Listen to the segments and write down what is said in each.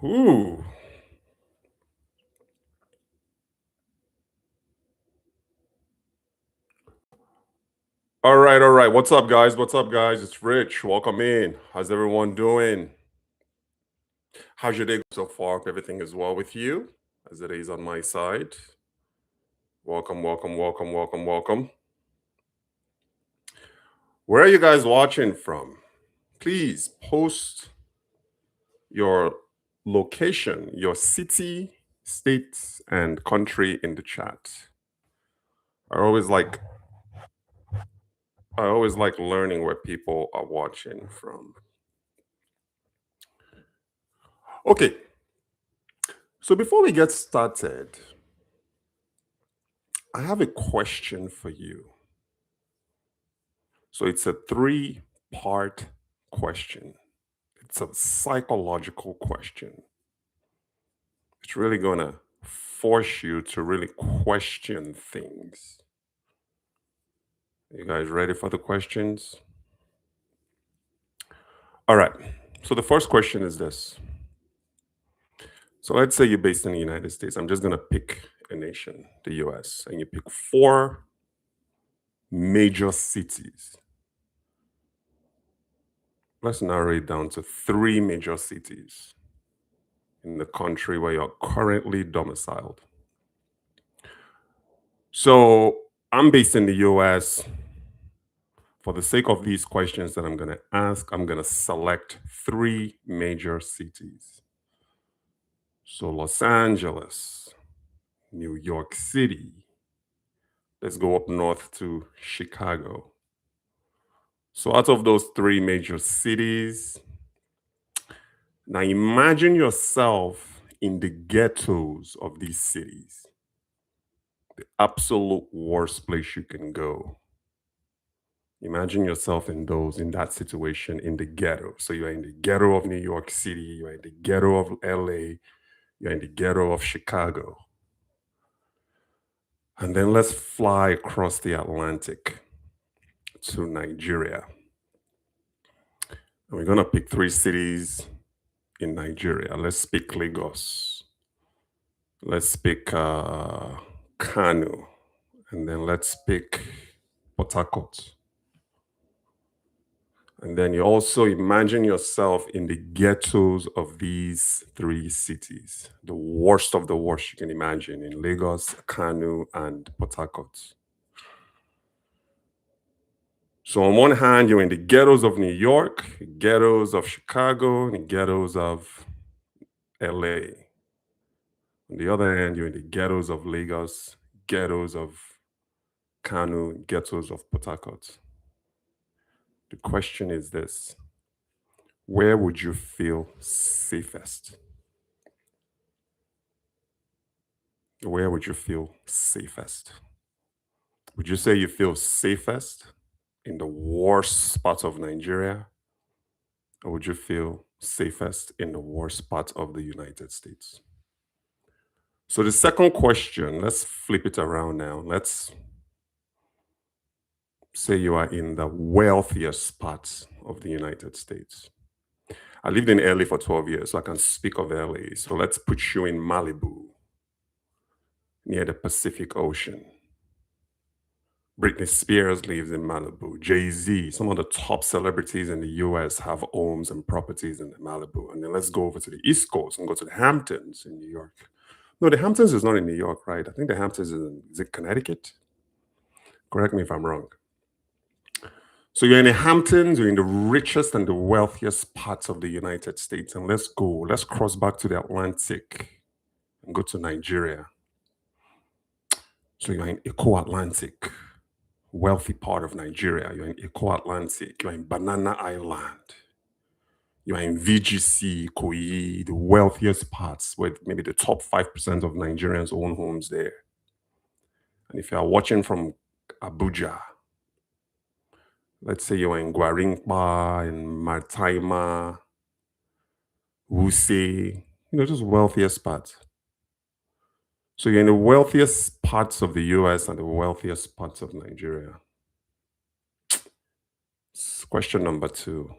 Ooh. All right, all right. What's up, guys? What's up, guys? It's Rich. Welcome in. How's everyone doing? How's your day so far? Hope everything is well with you, as it is on my side. Welcome, welcome, welcome, welcome, welcome. Where are you guys watching from? Please post your location, your city, state, and country in the chat. I always like I always like learning where people are watching from. Okay, so before we get started, I have a question for you. So it's a three-part question. It's a psychological question. It's really going to force you to really question things. You guys ready for the questions? All right. So the first question is this. So let's say you're based in the United States. I'm just going to pick a nation, the US, and you pick four major cities. Let's narrow it down to three major cities in the country where you're currently domiciled. So I'm based in the US. For the sake of these questions that I'm going to ask, I'm going to select three major cities. So Los Angeles, New York City. Let's go up north to Chicago. So out of those three major cities, now imagine yourself in the ghettos of these cities, the absolute worst place you can go. Imagine yourself in that situation in the ghetto. So you're in the ghetto of New York City, you're in the ghetto of LA, you're in the ghetto of Chicago. And then let's fly across the Atlantic to Nigeria. And we're going to pick three cities in Nigeria. Let's pick Lagos. Let's pick Kano. And then let's pick Port Harcourt. And then you also imagine yourself in the ghettos of these three cities, the worst of the worst you can imagine in Lagos, Kano, and Port Harcourt. So on one hand, you're in the ghettos of New York, ghettos of Chicago, and ghettos of LA. On the other hand, you're in the ghettos of Lagos, ghettos of Kano, ghettos of Port Harcourt. The question is this: where would you feel safest? Where would you feel safest? Would you say you feel safest in the worst part of Nigeria? Or would you feel safest in the worst part of the United States? So the second question, let's flip it around now. Let's say you are in the wealthiest parts of the United States. I lived in LA for 12 years, so I can speak of LA. So let's put you in Malibu, near the Pacific Ocean. Britney Spears lives in Malibu. Jay-Z, some of the top celebrities in the US have homes and properties in Malibu. And then let's go over to the East Coast and go to the Hamptons in New York. No, the Hamptons is not in New York, right? I think the Hamptons is it Connecticut? Correct me if I'm wrong. So you're in the Hamptons, you're in the richest and the wealthiest parts of the United States. And let's go, let's cross back to the Atlantic and go to Nigeria. So you're in Eco Atlantic, wealthy part of Nigeria. You're in Eco Atlantic, you're in Banana Island. You're in VGC, Koyi, the wealthiest parts, where maybe the top 5% of Nigerians own homes there. And if you are watching from Abuja, let's say you're in Gwaringpa, in Martaima, Wuse, just wealthiest parts. So you're in the wealthiest parts of the US and the wealthiest parts of Nigeria. Question number two: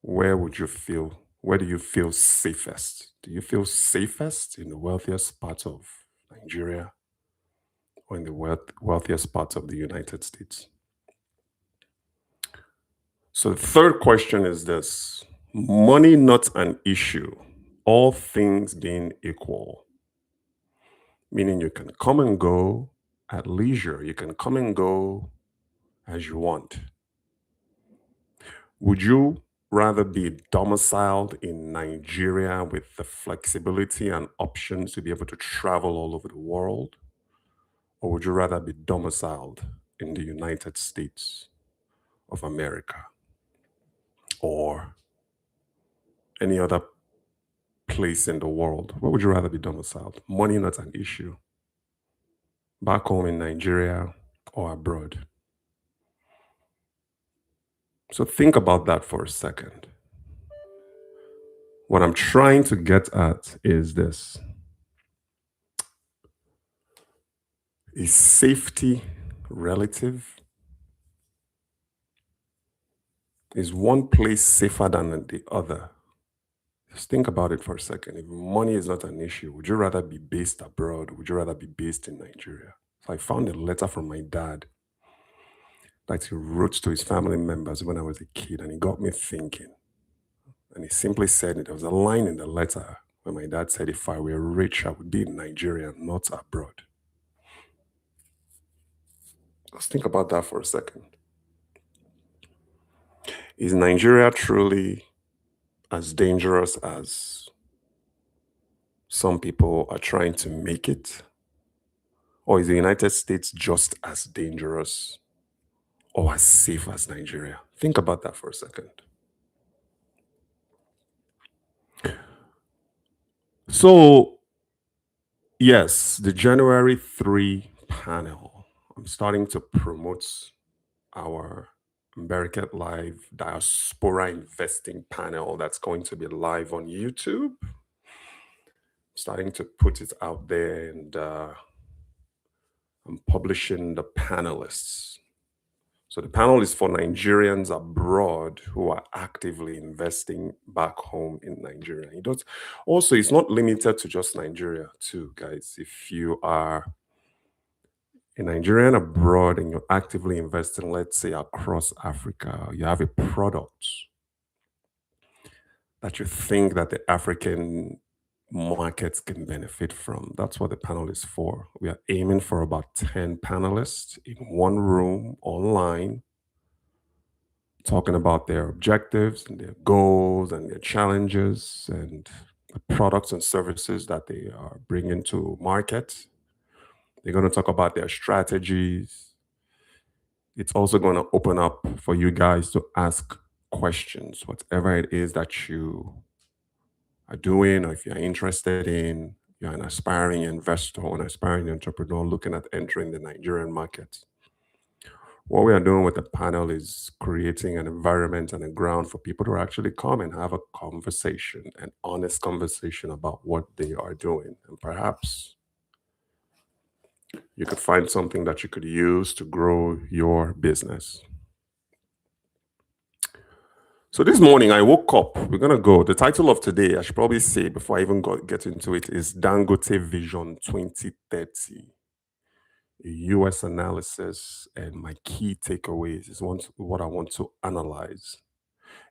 where would you feel Where do you feel safest? Do you feel safest in the wealthiest parts of Nigeria or in the wealthiest parts of the United States? So the third question is this: money not an issue, all things being equal, meaning you can come and go at leisure, you can come and go as you want. Would you rather be domiciled in Nigeria with the flexibility and options to be able to travel all over the world? Or would you rather be domiciled in the United States of America or any other place in the world? Where would you rather be domiciled? Money not an issue. Back home in Nigeria or abroad? So think about that for a second. What I'm trying to get at is this: is safety relative? Is one place safer than the other? Just think about it for a second. If money is not an issue, would you rather be based abroad? Would you rather be based in Nigeria? So I found a letter from my dad that he wrote to his family members when I was a kid, and it got me thinking. And he simply said, there was a line in the letter where my dad said, if I were rich, I would be in Nigeria, not abroad. Let's think about that for a second. Is Nigeria truly as dangerous as some people are trying to make it? Or is the United States just as dangerous or as safe as Nigeria? Think about that for a second. So, yes, the January 3 panel, I'm starting to promote our American Live Diaspora Investing panel that's going to be live on YouTube. Starting to put it out there, and I'm publishing the panelists. So the panel is for Nigerians abroad who are actively investing back home in Nigeria. It does, also, it's not limited to just Nigeria, too, guys. If you are a Nigerian abroad and you're actively investing, let's say across Africa, you have a product that you think that the African markets can benefit from. That's what the panel is for. We are aiming for about 10 panelists in one room online, talking about their objectives and their goals and their challenges and the products and services that they are bringing to market. They're going to talk about their strategies. It's also going to open up for you guys to ask questions, whatever it is that you are doing, or if you're interested in, you're an aspiring investor or an aspiring entrepreneur looking at entering the Nigerian market. What we are doing with the panel is creating an environment and a ground for people to actually come and have a conversation, an honest conversation about what they are doing. And perhaps you could find something that you could use to grow your business. So this morning I woke up. We're going to go. The title of today, I should probably say before I even get into it, is Dangote Vision 2030. A US analysis, and my key takeaways is what I want to analyze.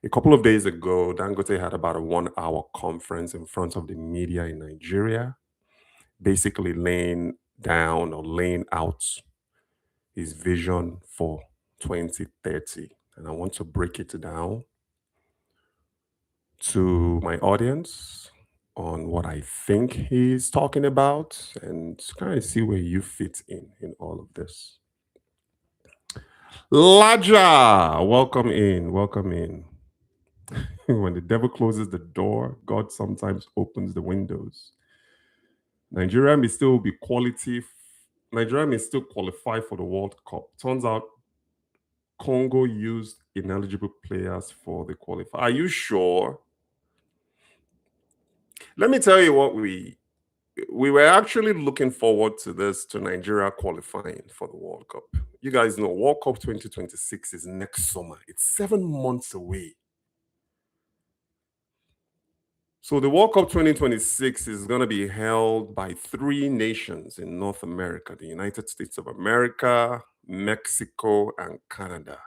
A couple of days ago, Dangote had about a 1 hour conference in front of the media in Nigeria, basically laying down or laying out his vision for 2030. And I want to break it down to my audience on what I think he's talking about and kind of see where you fit in all of this. Laja, welcome in, welcome in. When the devil closes the door, God sometimes opens the windows. Nigeria may still be Nigeria may still qualify for the World Cup. Turns out Congo used ineligible players for the qualifier. Are you sure? Let me tell you what we were actually looking forward to this, to Nigeria qualifying for the World Cup. You guys know World Cup 2026 is next summer. It's 7 months away. So the World Cup 2026 is going to be held by three nations in North America: the United States of America, Mexico, and Canada.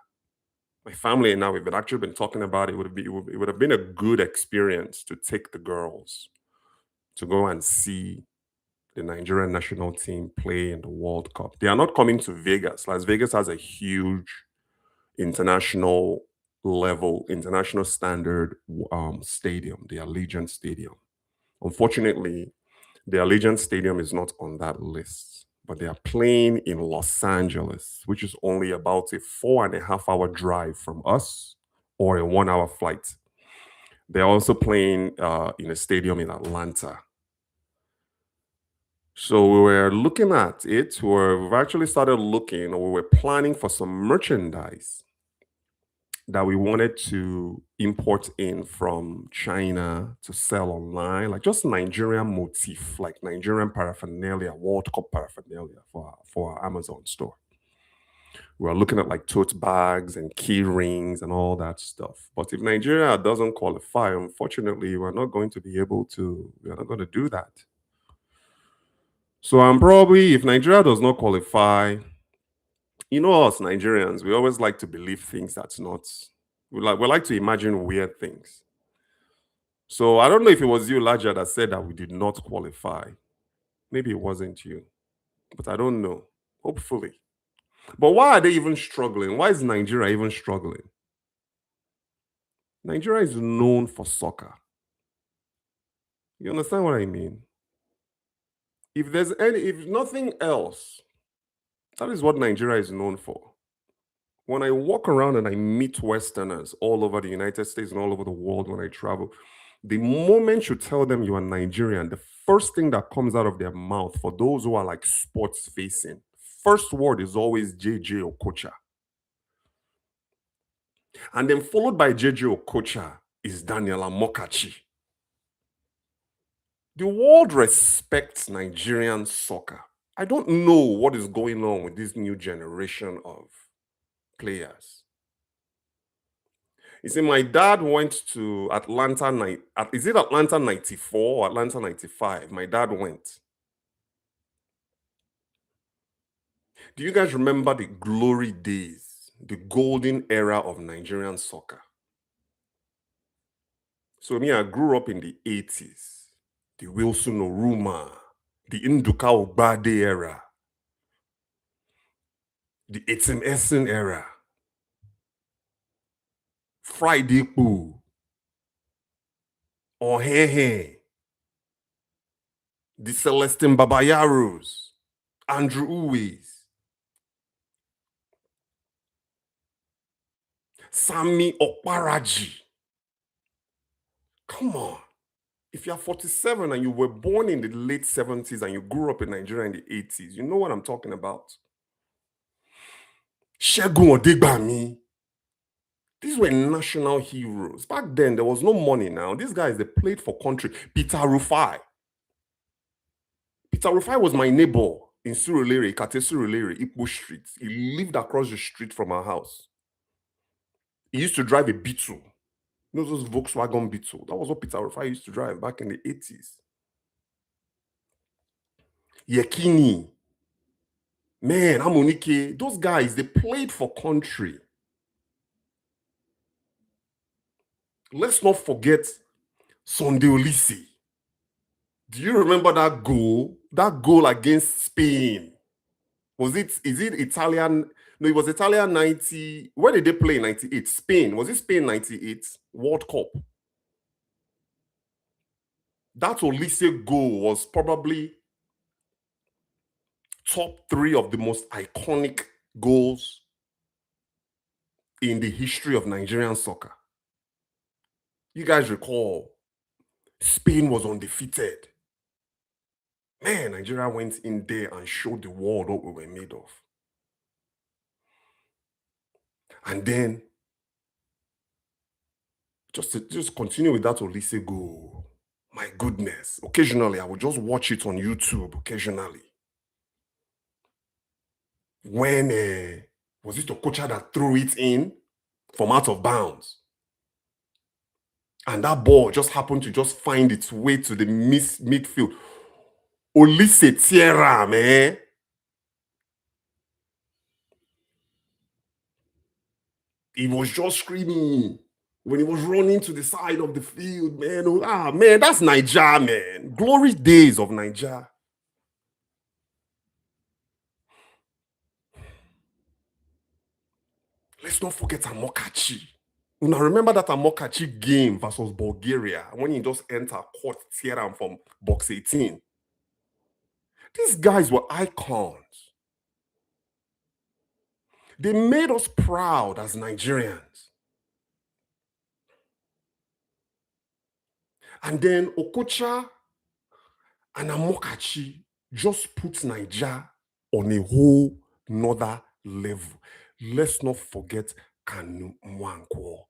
My family and I, we've actually been talking about it. It would have been a good experience to take the girls to go and see the Nigerian national team play in the World Cup. They are not coming to Vegas. Las Vegas has a huge international level, international standard stadium, the Allegiant Stadium. Unfortunately, the Allegiant Stadium is not on that list, but they are playing in Los Angeles, which is only about a 4.5 hour drive from us or a 1 hour flight. They're also playing in a stadium in Atlanta. So we were looking at it. We've actually started looking, or we were planning for some merchandise that we wanted to import in from China to sell online, like just Nigerian motif, like Nigerian paraphernalia, World Cup paraphernalia for our Amazon store. We are looking at like tote bags and key rings and all that stuff. But if Nigeria doesn't qualify, unfortunately, we're not going to we're not going to do that. So I'm probably, if Nigeria does not qualify, you know us Nigerians, we always like to believe things that's not. We like to imagine weird things. So I don't know if it was you, Laja, that said that we did not qualify. Maybe it wasn't you, but I don't know. Hopefully. But why are they even struggling? Why is Nigeria even struggling? Nigeria is known for soccer. You understand what I mean? If nothing else, that is what Nigeria is known for. When I walk around and I meet Westerners all over the United States and all over the world when I travel, the moment you tell them you are Nigerian, the first thing that comes out of their mouth for those who are like sports facing, first word is always JJ Okocha. And then followed by JJ Okocha is Daniela Mokachi. The world respects Nigerian soccer. I don't know what is going on with this new generation of players. You see, my dad went to Atlanta, is it Atlanta 94 or Atlanta 95? My dad went. Do you guys remember the glory days, the golden era of Nigerian soccer? So me, I grew up in the 80s, the Wilson Oruma, the Nduka Ogbade era, the Etim Essen era, Friday Poo, Ohehe, the Celestine Babayaros, Andrew Uwes, Sami Okparaji. Come on. If you're 47 and you were born in the late 70s and you grew up in Nigeria in the 80s, you know what I'm talking about. Segun Odegbami. These were national heroes. Back then, there was no money now. These guys, they played for country. Peter Rufai. Peter Rufai was my neighbor in Surulere, Kate Surulere, Ipo Street. He lived across the street from our house. He used to drive a Beetle. You know those Volkswagen Beetle? That was what Peter Rufai used to drive back in the 80s. Yekini. Man, Amonike, those guys, they played for country. Let's not forget Sunday Olise. Do you remember that goal? That goal against Spain. Is it Italian? No, it was Italian 90. Where did they play in 98? Spain. Was it Spain 98 World Cup? That Olise goal was probably top 3 of the most iconic goals in the history of Nigerian soccer. You guys recall, Spain was undefeated. Man, Nigeria went in there and showed the world what we were made of. And then, just continue with that Olise goal. My goodness. Occasionally, I would just watch it on YouTube, occasionally. When, was it Okocha that threw it in from out of bounds? And that ball just happened to just find its way to the midfield. Olise Tierra, man. He was just screaming when he was running to the side of the field, man. Oh, man, that's Niger, man. Glory days of Niger. Let's not forget Amokachi. Now remember that Amokachi game versus Bulgaria when he just entered court Tierra from box 18. These guys were icons. They made us proud as Nigerians. And then Okocha and Amokachi just put Niger on a whole nother level. Let's not forget Kanu Mwankwo.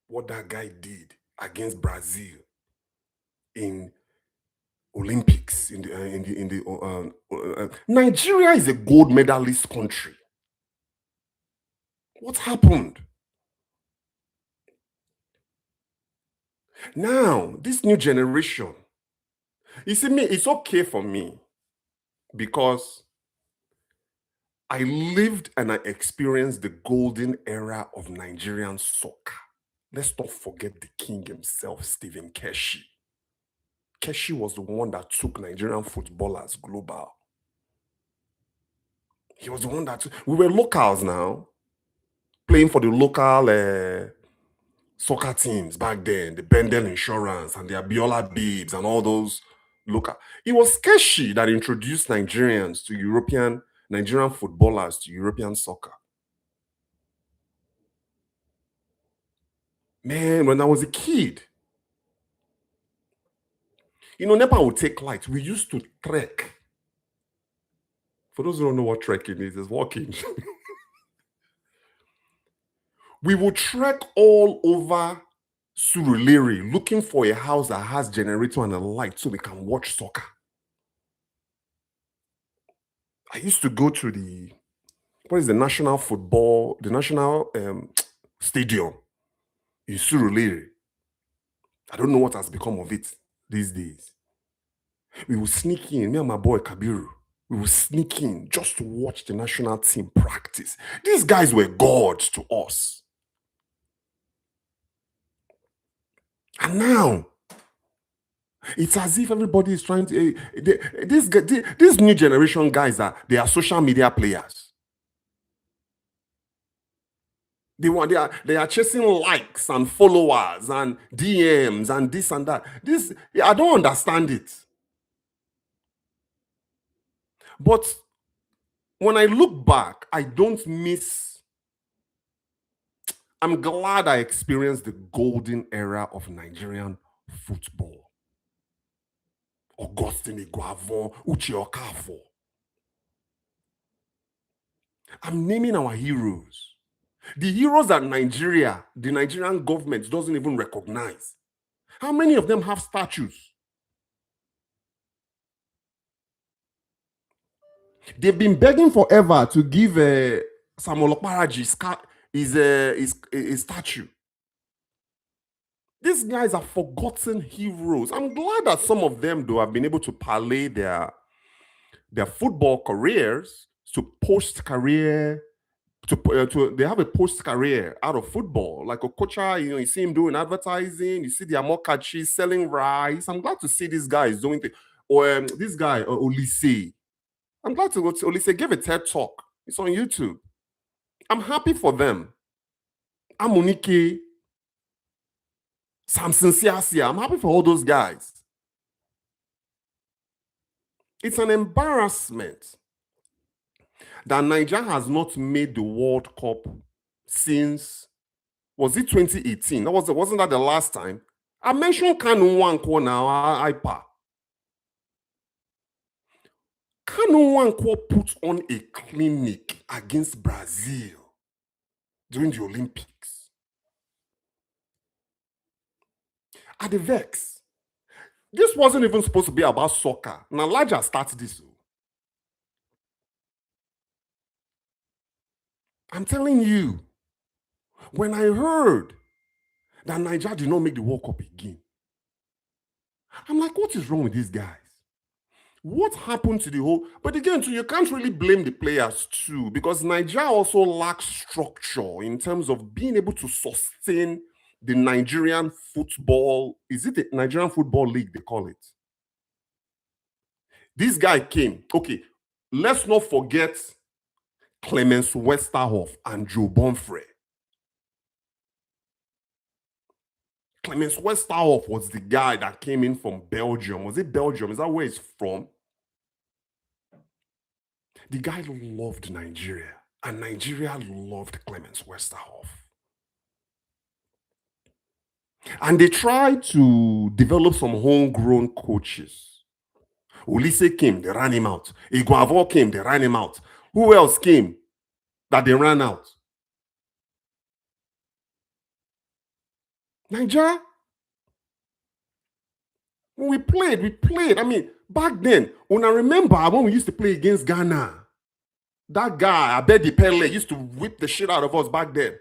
What that guy did against Brazil in Olympics Nigeria is a gold medalist country. What happened? Now, this new generation, you see me, it's okay for me because I lived and I experienced the golden era of Nigerian soccer. Let's not forget the king himself, Stephen Keshi. Keshi was the one that took Nigerian footballers global. He was the one that we were locals now, playing for the local soccer teams back then, the Bendel Insurance and the Abiola Babes and all those local. It was Keshi that introduced Nigerian footballers to European soccer. Man, when I was a kid, NEPA would take light. We used to trek. For those who don't know what trekking is, it's walking. We would trek all over Surulere looking for a house that has generator and a light so we can watch soccer. I used to go to the national stadium in Surulere. I don't know what has become of it these days. We would sneak in, me and my boy Kabiru. We would sneak in just to watch the national team practice. These guys were gods to us. And now, it's as if everybody is trying to. These new generation guys they are social media players. They are chasing likes and followers and DMs and this and that. I don't understand it. But when I look back, I don't miss. I'm glad I experienced the golden era of Nigerian football. Augustine Iguavon, Uche Okafor. I'm naming our heroes. The heroes that the Nigerian government doesn't even recognize. How many of them have statues? They've been begging forever to give Samuel Okparaji his statue. These guys are forgotten heroes. I'm glad that some of them, though, have been able to parlay their football careers to post-career. They have a post-career out of football. Like Okocha, you see him doing advertising. You see the Amokachi selling rice. I'm glad to see these guys doing things. Or this guy, Olise. I'm glad to go to Olise gave a TED talk. It's on YouTube. I'm happy for them. Amunike, Samson Siasia. I'm happy for all those guys. It's an embarrassment that Nigeria has not made the World Cup since, was it 2018? Wasn't that the last time? I mentioned Kanu Nwankwo now, IPA. Kanu Nwankwo put on a clinic against Brazil during the Olympics. At the Vex. This wasn't even supposed to be about soccer. Now, Laja started this. I'm telling you, when I heard that Nigeria did not make the World Cup again. I'm like, what is wrong with these guys? What happened to the whole? But again, too, you can't really blame the players too, because Nigeria also lacks structure in terms of being able to sustain the Nigerian football. Is it the Nigerian Football League they call it? This guy came. Okay, let's not forget Clemens Westerhoff and Joe Bonfrey. Clemens Westerhoff was the guy that came in from Belgium. Was it Belgium? Is that where he's from? The guy loved Nigeria, and Nigeria loved Clemens Westerhoff. And they tried to develop some homegrown coaches. Ulisse came, they ran him out. Iguavo came, they ran him out. Who else came that they ran out? Nigeria. When we played. I mean, back then, when I remember when we used to play against Ghana, that guy, Abedi Pele, used to whip the shit out of us back then.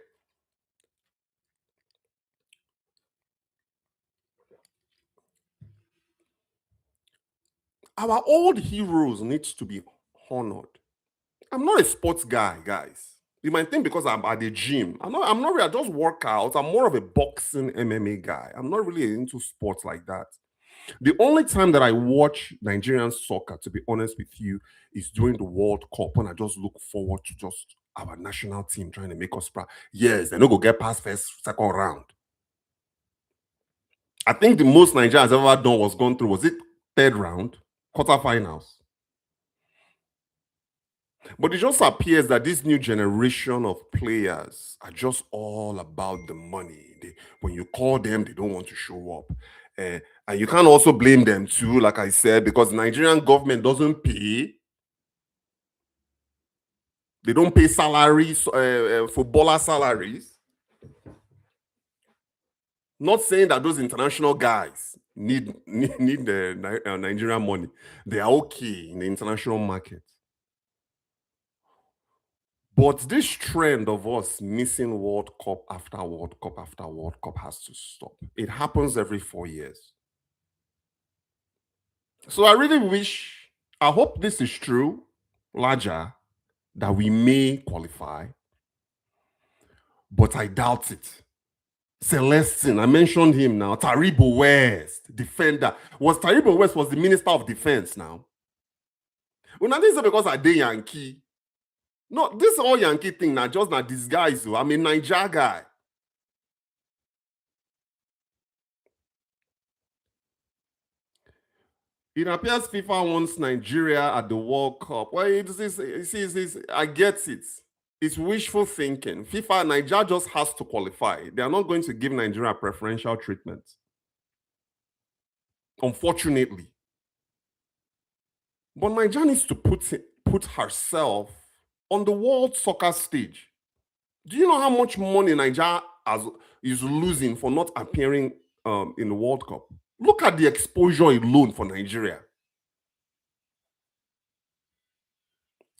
Our old heroes needs to be honored. I'm not a sports guy, guys. You might think because I'm at the gym. I'm not really, I just work out. I'm more of a boxing MMA guy. I'm not really into sports like that. The only time that I watch Nigerian soccer, to be honest with you, is during the World Cup when I just look forward to just our national team trying to make us proud. Yes, they're not going to get past second round. I think the most Nigeria has ever done was gone through, was it third round, quarterfinals? But it just appears that this new generation of players are just all about the money. When you call them, they don't want to show up. And you can't also blame them too, like I said, because the Nigerian government doesn't pay. They don't pay salaries, footballer salaries. Not saying that those international guys need the Nigerian money. They are okay in the international market. But this trend of us missing World Cup after World Cup after World Cup has to stop. It happens every 4 years. So I really wish, I hope this is true, Laja, that we may qualify, but I doubt it. Celestin, I mentioned him now. Taribo West, defender. Taribo West was the Minister of Defense now. Well, now this is because I did Yankee. No, this all Yankee thing now, just not disguise. I'm a Niger guy. It appears FIFA wants Nigeria at the World Cup. Well, I get it. It's wishful thinking. FIFA, Nigeria just has to qualify. They are not going to give Nigeria preferential treatment. Unfortunately. But Nigeria needs to put herself on the world soccer stage. Do you know how much money Nigeria is losing for not appearing in the World Cup? Look at the exposure alone for Nigeria.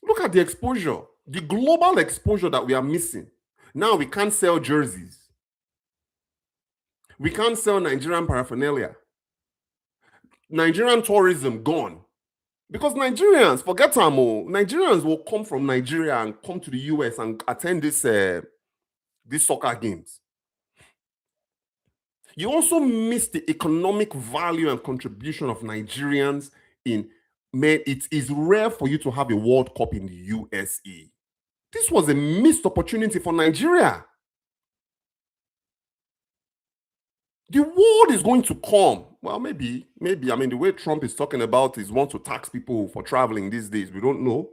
Look at the exposure, the global exposure that we are missing. Now we can't sell jerseys. We can't sell Nigerian paraphernalia. Nigerian tourism gone. Because Nigerians, forget Amo, Nigerians will come from Nigeria and come to the US and attend these soccer games. You also miss the economic value and contribution of Nigerians in, man, it is rare for you to have a World Cup in the USA. This was a missed opportunity for Nigeria. The world is going to come. Well, maybe. I mean, the way Trump is talking about is want to tax people for traveling these days. We don't know.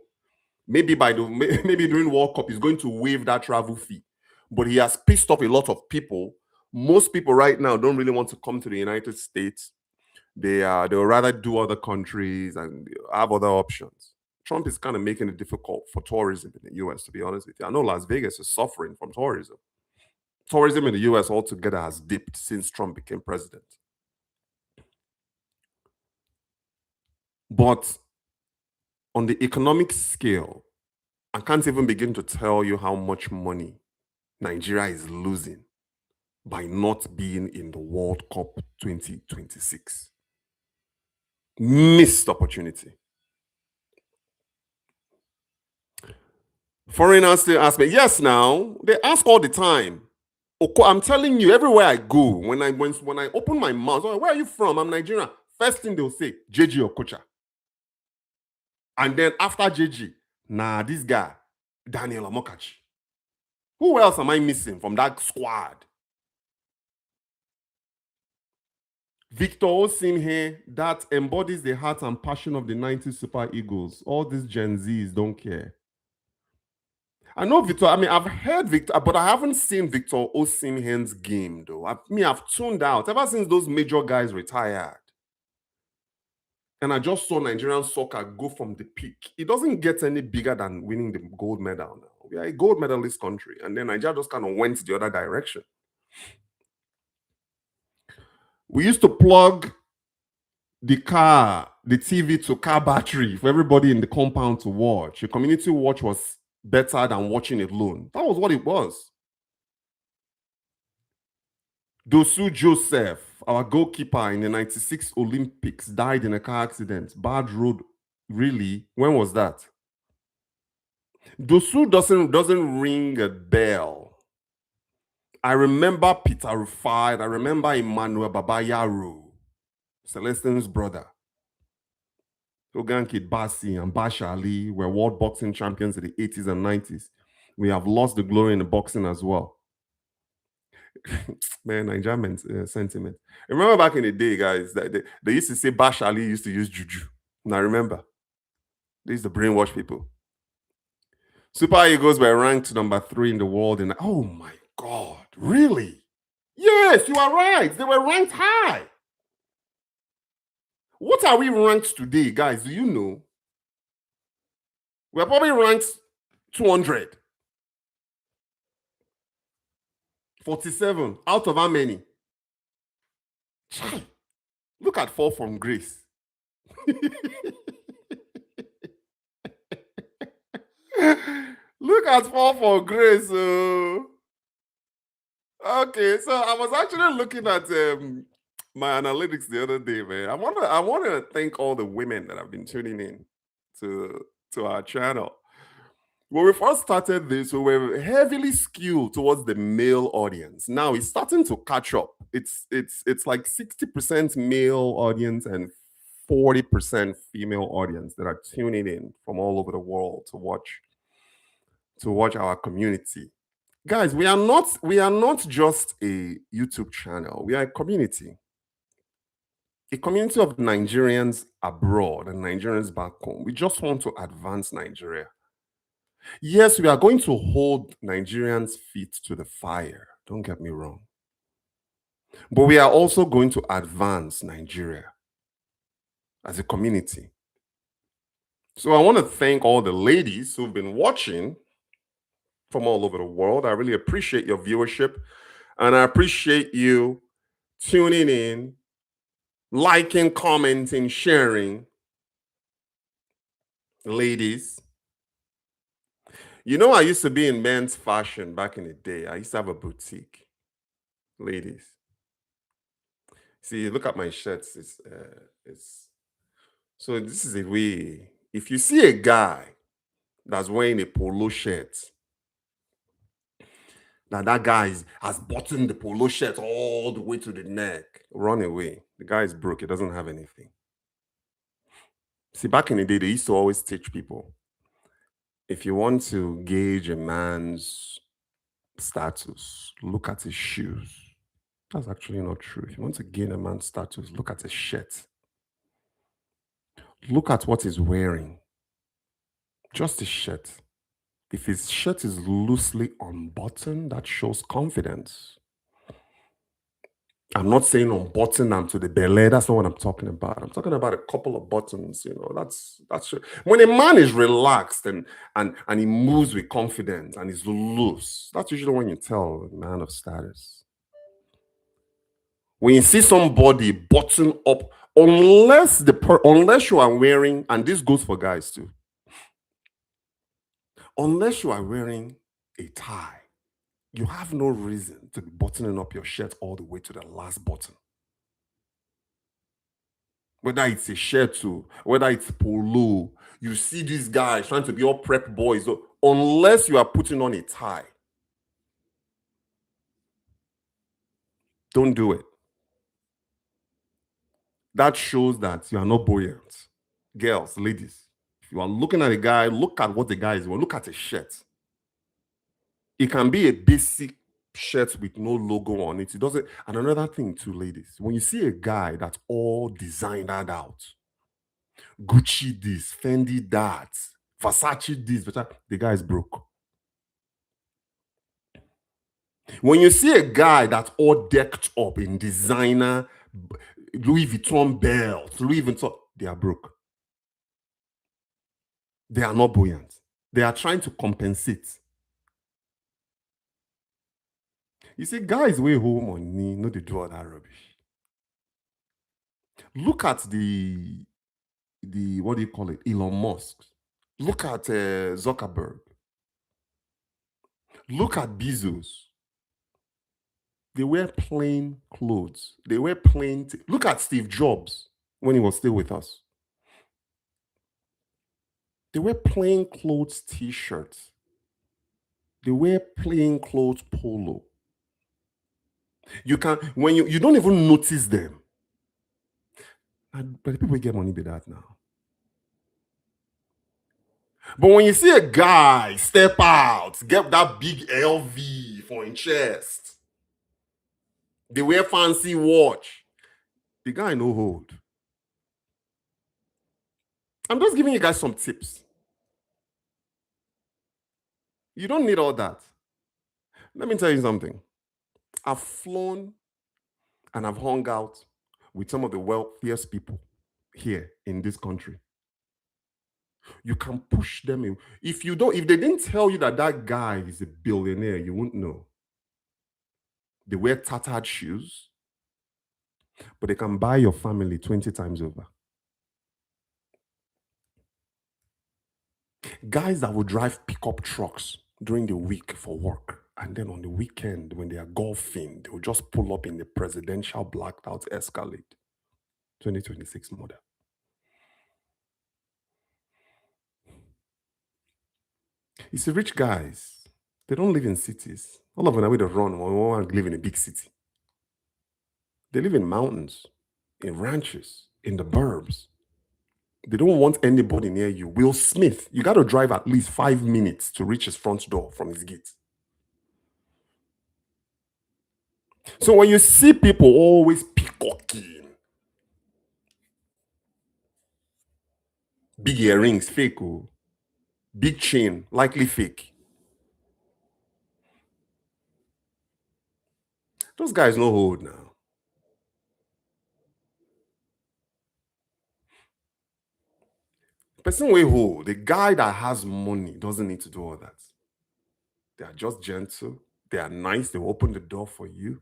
Maybe maybe during World Cup, he's going to waive that travel fee. But he has pissed off a lot of people. Most people right now don't really want to come to the United States. They'll rather do other countries and have other options. Trump is kind of making it difficult for tourism in the US, to be honest with you. I know Las Vegas is suffering from tourism. Tourism in the US altogether has dipped since Trump became president. But on the economic scale, I can't even begin to tell you how much money Nigeria is losing by not being in the World Cup 2026. Missed opportunity. Foreigners still ask me, yes, now they ask all the time. I'm telling you, everywhere I go, when I open my mouth, where are you from? I'm Nigerian. First thing they'll say, JG Okocha. And then after JG, this guy, Daniel Amokachi. Who else am I missing from that squad? Victor Osimhen, that embodies the heart and passion of the 90s Super Eagles. All these Gen Zs don't care. I know Victor, I've heard Victor, but I haven't seen Victor Osimhen's game, though. I've tuned out ever since those major guys retired. And I just saw Nigerian soccer go from the peak. It doesn't get any bigger than winning the gold medal now. We are a gold medalist country. And then Nigeria just kind of went the other direction. We used to plug the TV to car battery for everybody in the compound to watch. A community watch was better than watching it alone. That was what it was. Dosu Joseph, our goalkeeper in the 96 Olympics, died in a car accident. Bad road. Really? When was that? Dosu doesn't ring a bell. I remember Peter Rufai. I remember Emmanuel Babayaro, Celestine's brother. Hogan Kid Bassi and Basha Ali were world boxing champions in the 80s and 90s. We have lost the glory in the boxing as well. Man, Nigerian sentiment. Remember back in the day, guys, that they used to say Basha Ali used to use juju. Now remember, they used to brainwash people. Super Eagles were ranked number 3 in the world. Oh my God, really? Yes, you are right. They were ranked high. What are we ranked today, guys? Do you know? We're probably ranked 200. 47 out of how many? Look at Fall from Grace. Look at Fall from Grace. Okay, so I was actually looking at my analytics the other day, man. I want to thank all the women that have been tuning in to our channel. When we first started this, we were heavily skewed towards the male audience. Now it's starting to catch up. It's like 60% male audience and 40% female audience that are tuning in from all over the world to watch our community. Guys, we are not just a YouTube channel. We are a community. A community of Nigerians abroad and Nigerians back home. We just want to advance Nigeria. Yes, we are going to hold Nigerians' feet to the fire. Don't get me wrong. But we are also going to advance Nigeria as a community. So I want to thank all the ladies who've been watching from all over the world. I really appreciate your viewership. And I appreciate you tuning in, liking, commenting, sharing. Ladies. You know, I used to be in men's fashion back in the day. I used to have a boutique. Ladies. See, look at my shirts. So this is a way. If you see a guy that's wearing a polo shirt, that guy has buttoned the polo shirt all the way to the neck, run away. The guy is broke. He doesn't have anything. See, back in the day, they used to always teach people, if you want to gauge a man's status, look at his shoes. That's actually not true. If you want to gain a man's status, look at his shirt. Look at what he's wearing. Just his shirt. If his shirt is loosely unbuttoned, that shows confidence. I'm not saying unbutton them to the belly. That's not what I'm talking about. I'm talking about a couple of buttons. You know, that's when a man is relaxed and he moves with confidence and is loose. That's usually when you tell a man of status. When you see somebody button up, unless you are wearing, and this goes for guys too, unless you are wearing a tie, You have no reason to be buttoning up your shirt all the way to the last button. Whether it's a shirt or whether it's polo, you see these guys trying to be all prep boys. So unless you are putting on a tie, don't do it. That shows that you are not buoyant. Girls, ladies, if you are looking at a guy, look at what the guy is wearing. Look at his shirt. It can be a basic shirt with no logo on it. It doesn't. And another thing, too, ladies, when you see a guy that's all designed out, Gucci this, Fendi that, Versace this, but the guy is broke. When you see a guy that's all decked up in designer, Louis Vuitton belt, Louis Vuitton, they are broke. They are not buoyant. They are trying to compensate. You see, guys way home on me, no, they do all that rubbish. Look at the what do you call it? Elon Musk. Look at Zuckerberg. Look at Bezos. They wear plain clothes. They wear plain. Look at Steve Jobs when he was still with us. They wear plain clothes T-shirts. They wear plain clothes polo. You can when you don't even notice them. But the people get money with that now. But when you see a guy step out, get that big LV for his chest, they wear fancy watch, the guy no hold. I'm just giving you guys some tips. You don't need all that. Let me tell you something. I've flown and I've hung out with some of the wealthiest people here in this country. You can push them in. If they didn't tell you that guy is a billionaire, you wouldn't know. They wear tattered shoes, but they can buy your family 20 times over. Guys that will drive pickup trucks during the week for work, and then on the weekend, when they are golfing, they will just pull up in the presidential blacked out Escalade. 2026 model. You see, rich guys, they don't live in cities. All of them are with a run. We want to live in a big city. They live in mountains, in ranches, in the burbs. They don't want anybody near you. Will Smith, you got to drive at least 5 minutes to reach his front door from his gate. So when you see people always peacocking, big earrings, fake, big chain, likely fake. Those guys no hold now. Person way hold, the guy that has money doesn't need to do all that. They are just gentle. They are nice. They will open the door for you.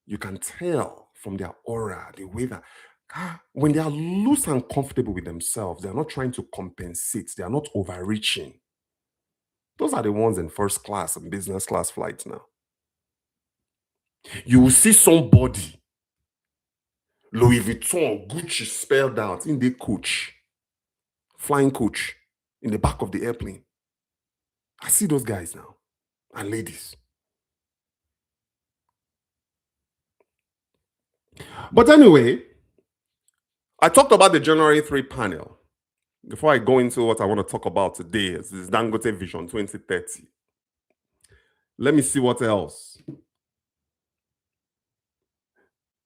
You can tell from their aura, the way that when they are loose and comfortable with themselves, they are not trying to compensate. They are not overreaching. Those are the ones in first class and business class flights now. You will see somebody, Louis Vuitton, Gucci spelled out in the coach, flying coach, in the back of the airplane. I see those guys now, and ladies. But anyway, I talked about the January 3 panel. Before I go into what I want to talk about today, is this Dangote Vision 2030. Let me see what else.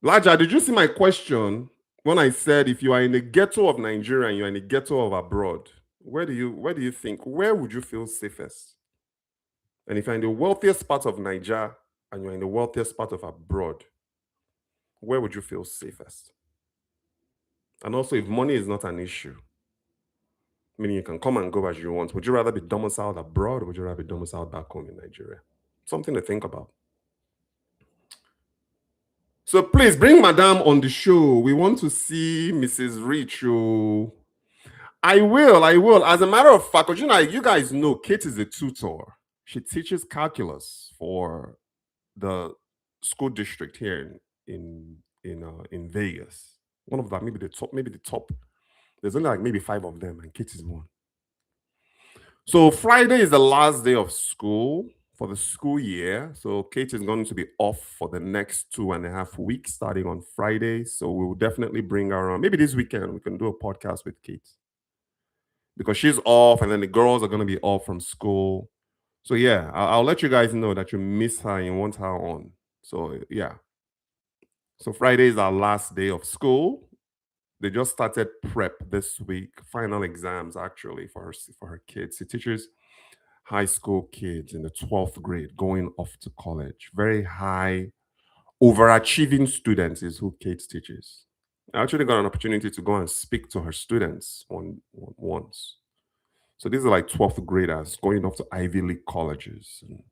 Laja, did you see my question when I said if you are in the ghetto of Nigeria and you're in the ghetto of abroad, where do you think, where would you feel safest? And if you're in the wealthiest part of Nigeria and you're in the wealthiest part of abroad, where would you feel safest? And also, if money is not an issue, meaning you can come and go as you want, would you rather be domiciled abroad or would you rather be domiciled back home in Nigeria? Something to think about. So please bring Madame on the show. We want to see Mrs. Rich. Oh. I will. As a matter of fact, you guys know Kate is a tutor. She teaches calculus for the school district here in Vegas. One of them, maybe the top, maybe the top. There's only like maybe five of them, and Kate is one. So Friday is the last day of school for the school year. So Kate is going to be off for the next 2.5 weeks, starting on Friday. So we will definitely bring her on. Maybe this weekend we can do a podcast with Kate because she's off, and then the girls are going to be off from school. So yeah, I'll let you guys know that you miss her and want her on. So yeah. So Friday is our last day of school. They just started prep this week, final exams actually for her kids. She teaches high school kids in the 12th grade going off to college. Very high, overachieving students is who Kate teaches. I actually got an opportunity to go and speak to her students once. So these are like 12th graders going off to Ivy League colleges and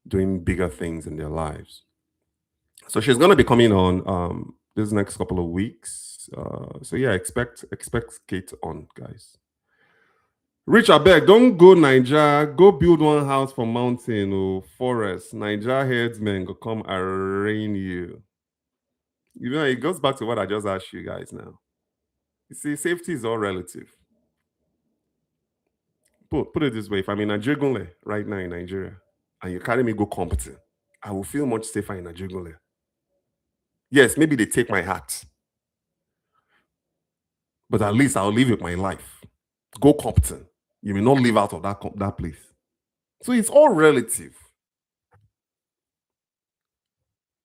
doing bigger things in their lives. So she's going to be coming on this next couple of weeks. So yeah, expect Kate on, guys. Rich abeg, don't go Niger, go build one house for mountain or forest. Niger headsmen go come arraign you. You know, it goes back to what I just asked you guys now. You see, safety is all relative. Put it this way, if I'm in Nigeria right now in Nigeria, and you carry me go competent, I will feel much safer in Nigeria. Yes, maybe they take my hat, but at least I'll live with my life. Go competent. You may not live out of that place. So it's all relative.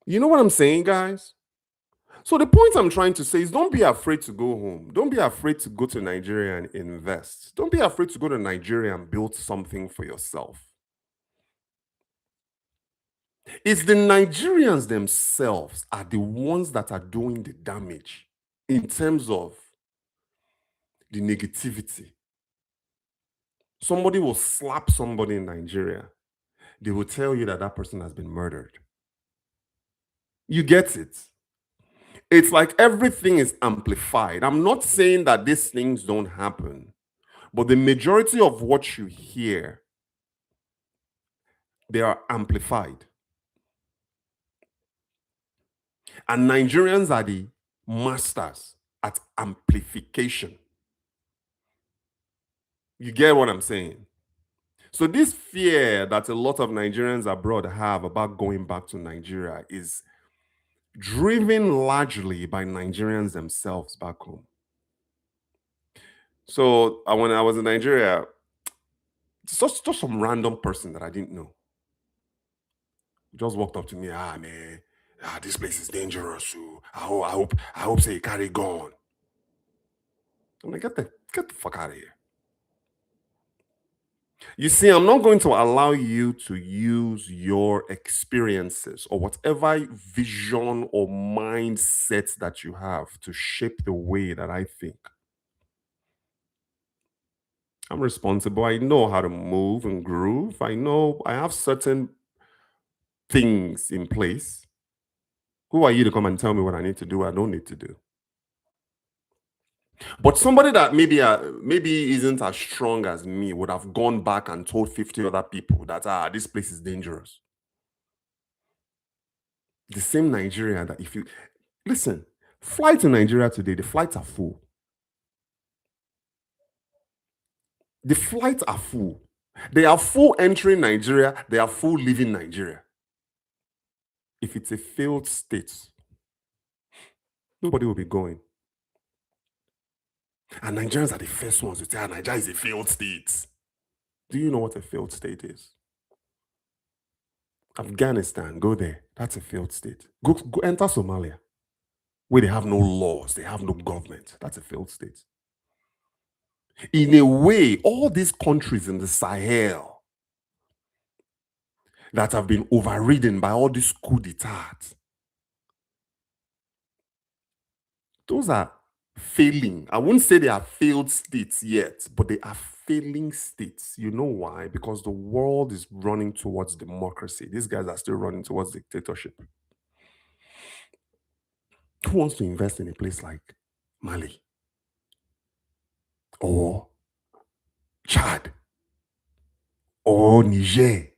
You know what I'm saying, guys? So the point I'm trying to say is don't be afraid to go home. Don't be afraid to go to Nigeria and invest. Don't be afraid to go to Nigeria and build something for yourself. It's the Nigerians themselves are the ones that are doing the damage in terms of the negativity. Somebody will slap somebody in Nigeria. They will tell you that that person has been murdered. You get it? It's like everything is amplified. I'm not saying that these things don't happen, but the majority of what you hear, they are amplified. And Nigerians are the masters at amplification. You get what I'm saying? So this fear that a lot of Nigerians abroad have about going back to Nigeria is driven largely by Nigerians themselves back home. So when I was in Nigeria, just some random person that I didn't know just walked up to me. Man, this place is dangerous. So I hope say you carry gun. I'm like, get the fuck out of here. You see, I'm not going to allow you to use your experiences or whatever vision or mindset that you have to shape the way that I think. I'm responsible. I know how to move and groove. I know I have certain things in place. Who are you to come and tell me what I need to do? I don't need to do. But somebody that maybe isn't as strong as me would have gone back and told 50 other people that this place is dangerous. The same Nigeria that if you listen, fly to Nigeria today, the flights are full. The flights are full. They are full entering Nigeria, they are full leaving Nigeria. If it's a failed state, nobody will be going. And Nigerians are the first ones to say, Nigeria is a failed state. Do you know what a failed state is? Afghanistan, go there. That's a failed state. Go enter Somalia, where they have no laws, they have no government. That's a failed state. In a way, all these countries in the Sahel that have been overridden by all these coup d'etats, those are failing. I wouldn't say they are failed states yet, but they are failing states. You know why? Because the world is running towards democracy. These guys are still running towards dictatorship. Who wants to invest in a place like Mali or Chad or Niger.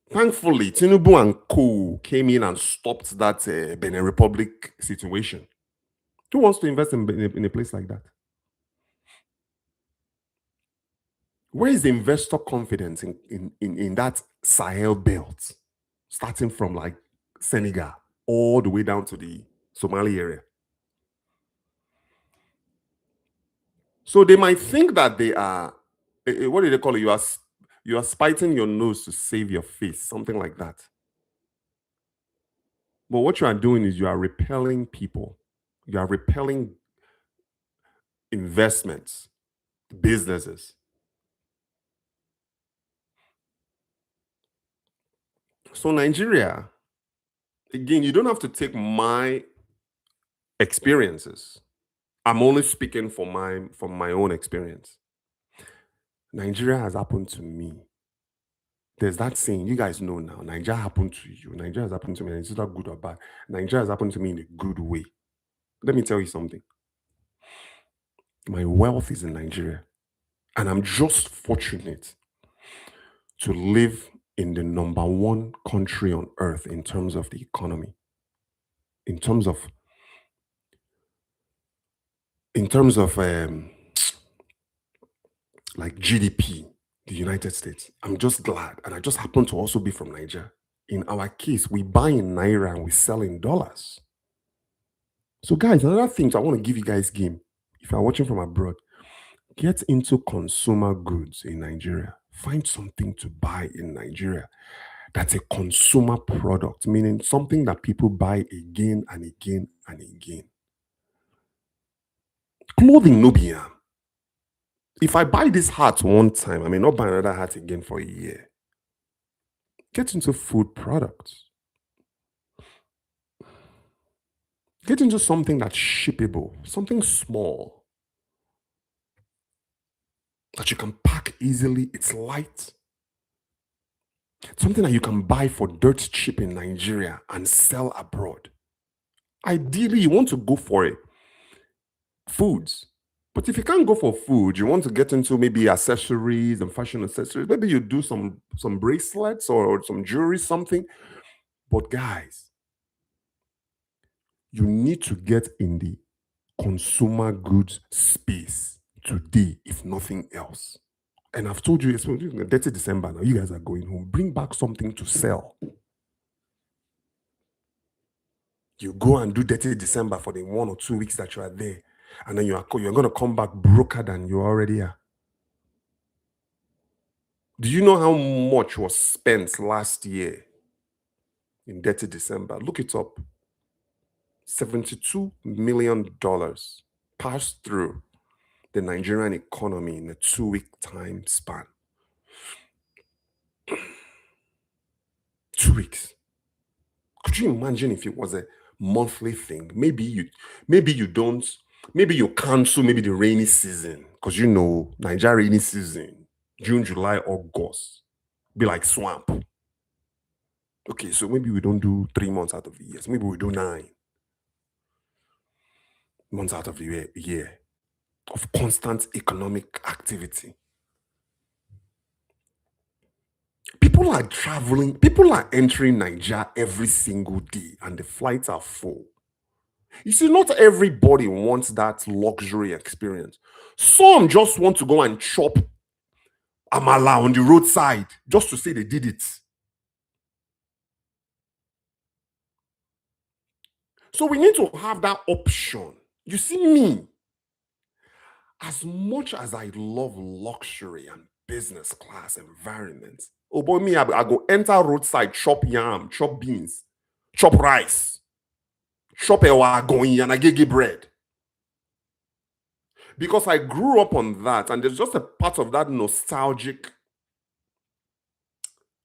Thankfully, Tinubu and co came in and stopped that Benin Republic situation. Who wants to invest in a place like that? Where is the investor confidence in that Sahel belt, starting from like Senegal all the way down to the Somali area? So they might think that they are, what do they call it? You are spiting your nose to save your face, something like that. But what you are doing is you are repelling people. You are repelling investments, businesses. So Nigeria, again, you don't have to take my experiences. I'm only speaking from my own experience. Nigeria has happened to me. There's that saying, you guys know now, Nigeria happened to you. Nigeria has happened to me. And it's not good or bad. Nigeria has happened to me in a good way. Let me tell you something. My wealth is in Nigeria. And I'm just fortunate to live in the number one country on earth in terms of the economy. In terms of like GDP, the United States. I'm just glad. And I just happen to also be from Nigeria. In our case, we buy in Naira and we sell in dollars. So, guys, another thing I want to give you guys game. If you're watching from abroad, get into consumer goods in Nigeria. Find something to buy in Nigeria that's a consumer product, meaning something that people buy again and again and again. Clothing, no be am. If I buy this hat one time, I may not buy another hat again for a year. Get into food products. Get into something that's shippable, something small that you can pack easily. It's light. Something that you can buy for dirt cheap in Nigeria and sell abroad. Ideally, you want to go for it. Foods. But if you can't go for food, you want to get into maybe accessories and fashion accessories. Maybe you do some bracelets or some jewelry, something. But guys, you need to get in the consumer goods space today, if nothing else. And I've told you, it's 30 December now, you guys are going home. Bring back something to sell. You go and do 30 December for the 1 or 2 weeks that you are there. And then you're going to come back broker than you already are. Do you know how much was spent last year in 30 December? Look it up. $72 million passed through the Nigerian economy in a 2-week time span. 2 weeks. Could you imagine if it was a monthly thing? Maybe you cancel maybe the rainy season, because you know Nigeria rainy season, June, July, August, be like swamp. Okay, so maybe we don't do 3 months out of the year. So maybe we do 9 months out of the year of constant economic activity. People are traveling, people are entering Nigeria every single day, and the flights are full. You see, not everybody wants that luxury experience. Some just want to go and chop amala on the roadside just to say they did it. So we need to have that option. You see, me, as much as I love luxury and business class environments, oh boy, me, I go enter roadside, chop yam, chop beans, chop rice, chop ewa going and I get bread. Because I grew up on that, and there's just a part of that nostalgic,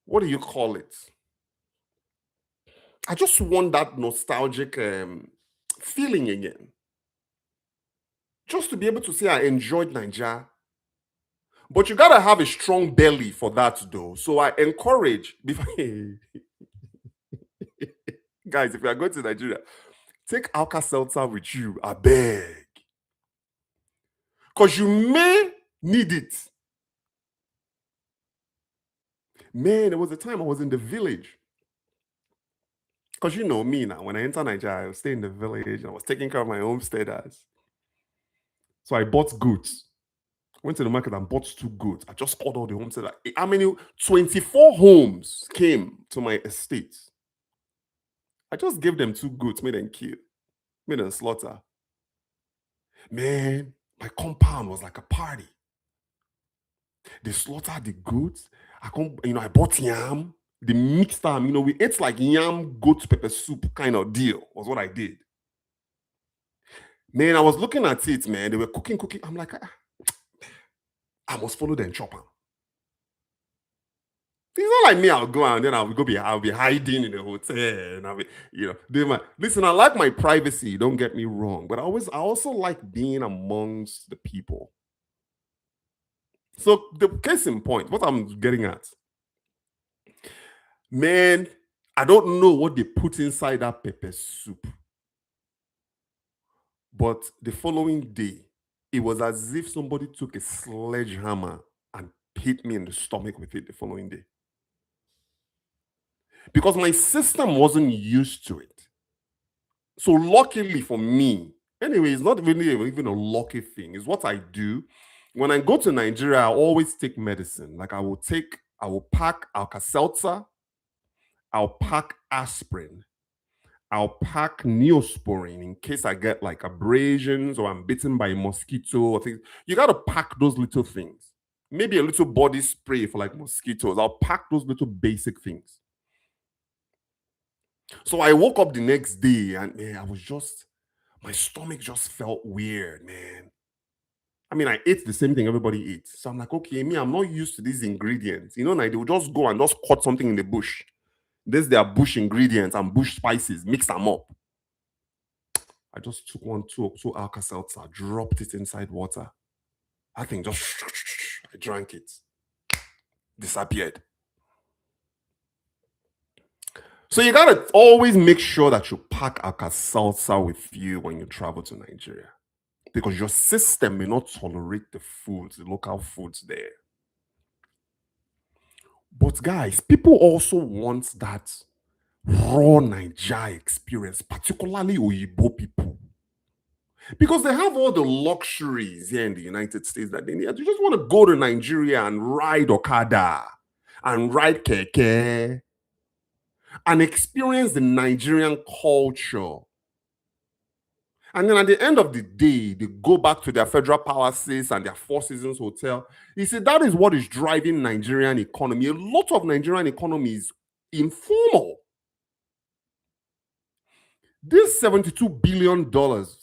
what do you call it? I just want that nostalgic feeling again. Just to be able to say I enjoyed Nigeria. But you gotta have a strong belly for that, though. So I encourage, guys, if you are going to Nigeria, take Alka Seltzer with you, I beg. Because you may need it. Man, there was a time I was in the village. Because you know me now, when I enter Nigeria, I would stay in the village and I was taking care of my homesteaders. So I bought goats. Went to the market and bought 2 goats. I just called all the homesteaders. How many? 24 homes came to my estate. I just gave them 2 goats, made them kill, made them slaughter. Man, my compound was like a party. They slaughtered the goats. I bought yam. They mixed them. We ate like yam goat pepper soup kind of deal was what I did. Man, I was looking at it, man. They were cooking. I'm like, I must follow them chop 'em. It's not like me, I'll go out and then I'll be hiding in the hotel and I'll be, listen, I like my privacy, don't get me wrong, but I also like being amongst the people. So the case in point, what I'm getting at, man, I don't know what they put inside that pepper soup, but the following day, it was as if somebody took a sledgehammer and hit me in the stomach with it the following day. Because my system wasn't used to it. So luckily for me, anyway, it's not really even a lucky thing. It's what I do. When I go to Nigeria, I always take medicine. Like I will pack Alka-Seltzer, I'll pack aspirin, I'll pack Neosporin in case I get like abrasions or I'm bitten by a mosquito or things. You got to pack those little things. Maybe a little body spray for like mosquitoes. I'll pack those little basic things. So I woke up the next day and man, my stomach just felt weird, man. I mean, I ate the same thing everybody eats. So I'm like, okay, I'm not used to these ingredients. Like they will just go and just cut something in the bush. There's their bush ingredients and bush spices, mix them up. I just took two Alka-Seltzer, dropped it inside water. I think I drank it. Disappeared. So you gotta always make sure that you pack Alka-Seltzer with you when you travel to Nigeria, because your system may not tolerate the local foods there. But guys, people also want that raw Naija experience, particularly Oyibo people, because they have all the luxuries here in the United States that they need. You just want to go to Nigeria and ride Okada and ride keke and experience the Nigerian culture. And then at the end of the day, they go back to their Federal Palaces and their Four Seasons Hotel. You see, that is what is driving Nigerian economy. A lot of Nigerian economy is informal. This $72 billion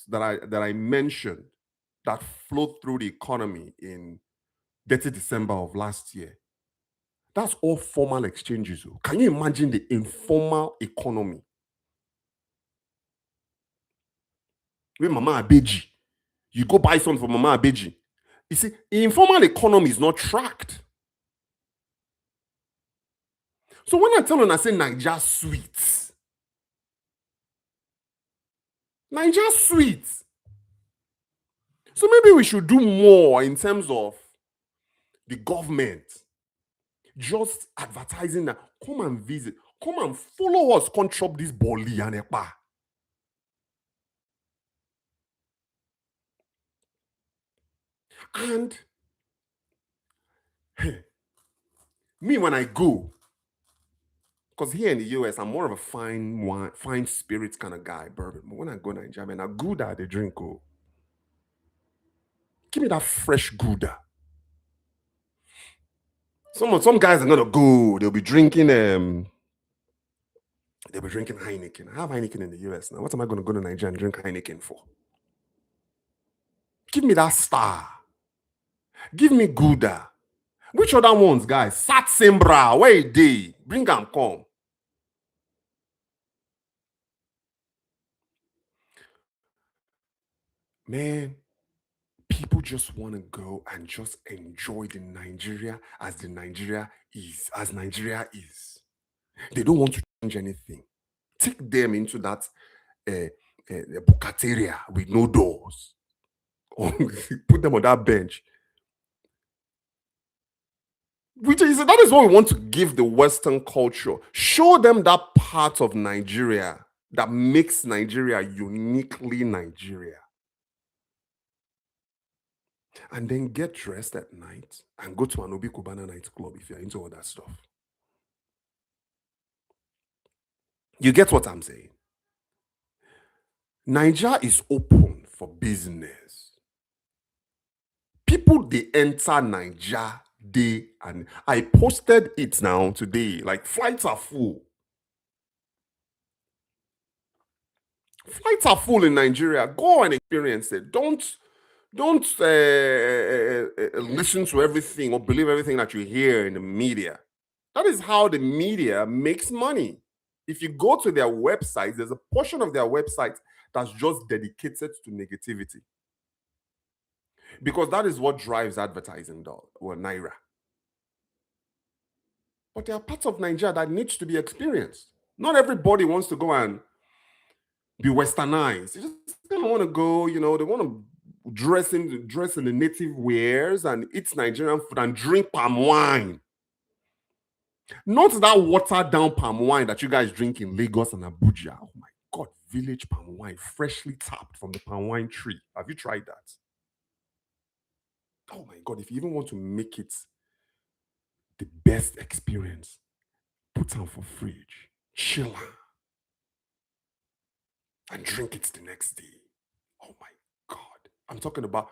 that I mentioned that flowed through the economy in 30 December of last year, that's all formal exchanges. Can you imagine the informal economy? With Mama Abeji, you go buy something from Mama Abeji. You see, informal economy is not tracked. So when I tell them, I say Naija sweet. Naija sweet. So maybe we should do more in terms of the government just advertising that come and visit, come and follow us, come chop this boli and ekpa. And me, when I go, because here in the US, I'm more of a fine wine, fine spirits kind of guy, bourbon. But when I go to Nigeria, man, a Gouda they drink. Oh, give me that fresh Gouda. Some guys are gonna go. They'll be drinking Heineken. I have Heineken in the US now. What am I gonna go to Nigeria and drink Heineken for? Give me that Star. Give me Gouda. Which other ones, guys? Sat Sembra, where they bring them come. Man, people just want to go and just enjoy the Nigeria as Nigeria is. They don't want to change anything. Take them into that bucateria with no doors. Or put them on that bench. Which is that is what we want to give the Western culture. Show them that part of Nigeria that makes Nigeria uniquely Nigeria. And then get dressed at night and go to an Obi Kubana nightclub if you're into all that stuff. You get what I'm saying? Nigeria is open for business. People they enter Nigeria day and I posted it now today. Like flights are full. Flights are full in Nigeria. Go and experience it. Don't listen to everything or believe everything that you hear in the media. That is how the media makes money. If you go to their websites, there's a portion of their website that's just dedicated to negativity. Because that is what drives advertising, or Naira. But there are parts of Nigeria that needs to be experienced. Not everybody wants to go and be westernized. They just don't want to go, they want to dress in the native wears and eat Nigerian food and drink palm wine. Not that watered down palm wine that you guys drink in Lagos and Abuja. Oh my God, village palm wine, freshly tapped from the palm wine tree. Have you tried that? Oh my God, if you even want to make it the best experience, put on for fridge, chill out, and drink it the next day. Oh my God. I'm talking about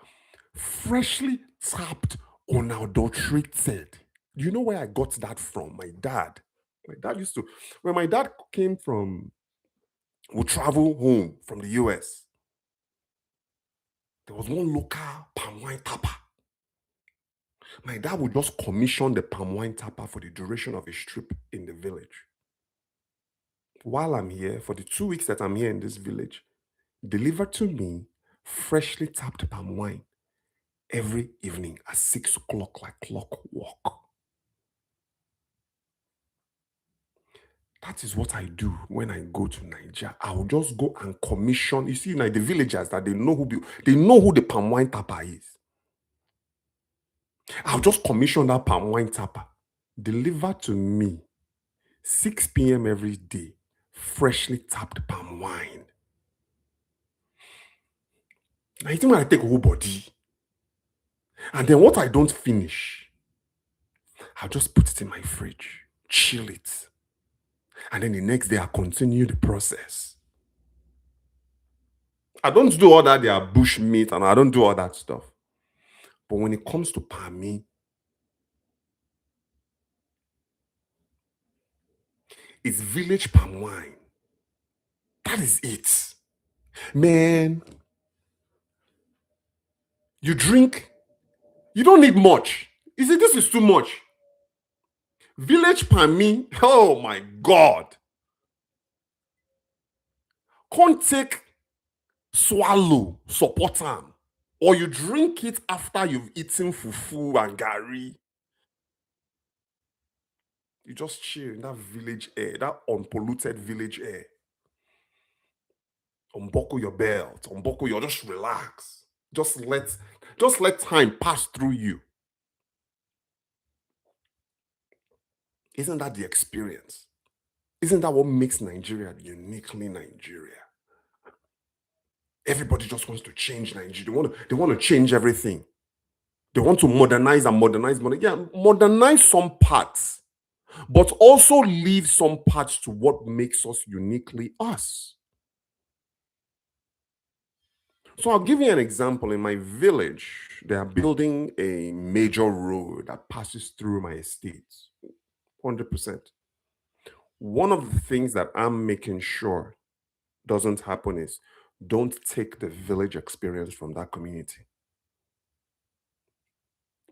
freshly tapped, unadulterated. Do you know where I got that from? My dad. My dad used to, when my dad would travel home from the US, there was one local palm wine tapper. My dad would just commission the palm wine tapper for the duration of his trip in the village. While I'm here, for the 2 weeks that I'm here in this village, deliver to me freshly tapped palm wine every evening at 6 o'clock, like clockwork. That is what I do when I go to Nigeria. I'll just go and commission. You see, like the villagers that they know who the palm wine tapper is. I'll just commission that palm wine tapper. Deliver to me 6 p.m. every day, freshly tapped palm wine. Now you think when I take a whole body, and then what I don't finish, I'll just put it in my fridge, chill it. And then the next day, I'll continue the process. I don't do all that, they are bush meat, and I don't do all that stuff. But when it comes to palmy, it's village palm wine. That is it. Man, you drink, you don't need much. You see, this is too much. Village palmy, oh my God. Can't take swallow, support am. Or you drink it after you've eaten fufu and gari. You just chill in that village air, that unpolluted village air. Unbuckle your belt, just relax. Just let time pass through you. Isn't that the experience? Isn't that what makes Nigeria uniquely Nigeria? Everybody just wants to change Nigeria. They want to change everything. They want to modernize. Yeah, modernize some parts, but also leave some parts to what makes us uniquely us. So I'll give you an example. In my village, they are building a major road that passes through my estate. 100%. One of the things that I'm making sure doesn't happen is don't take the village experience from that community.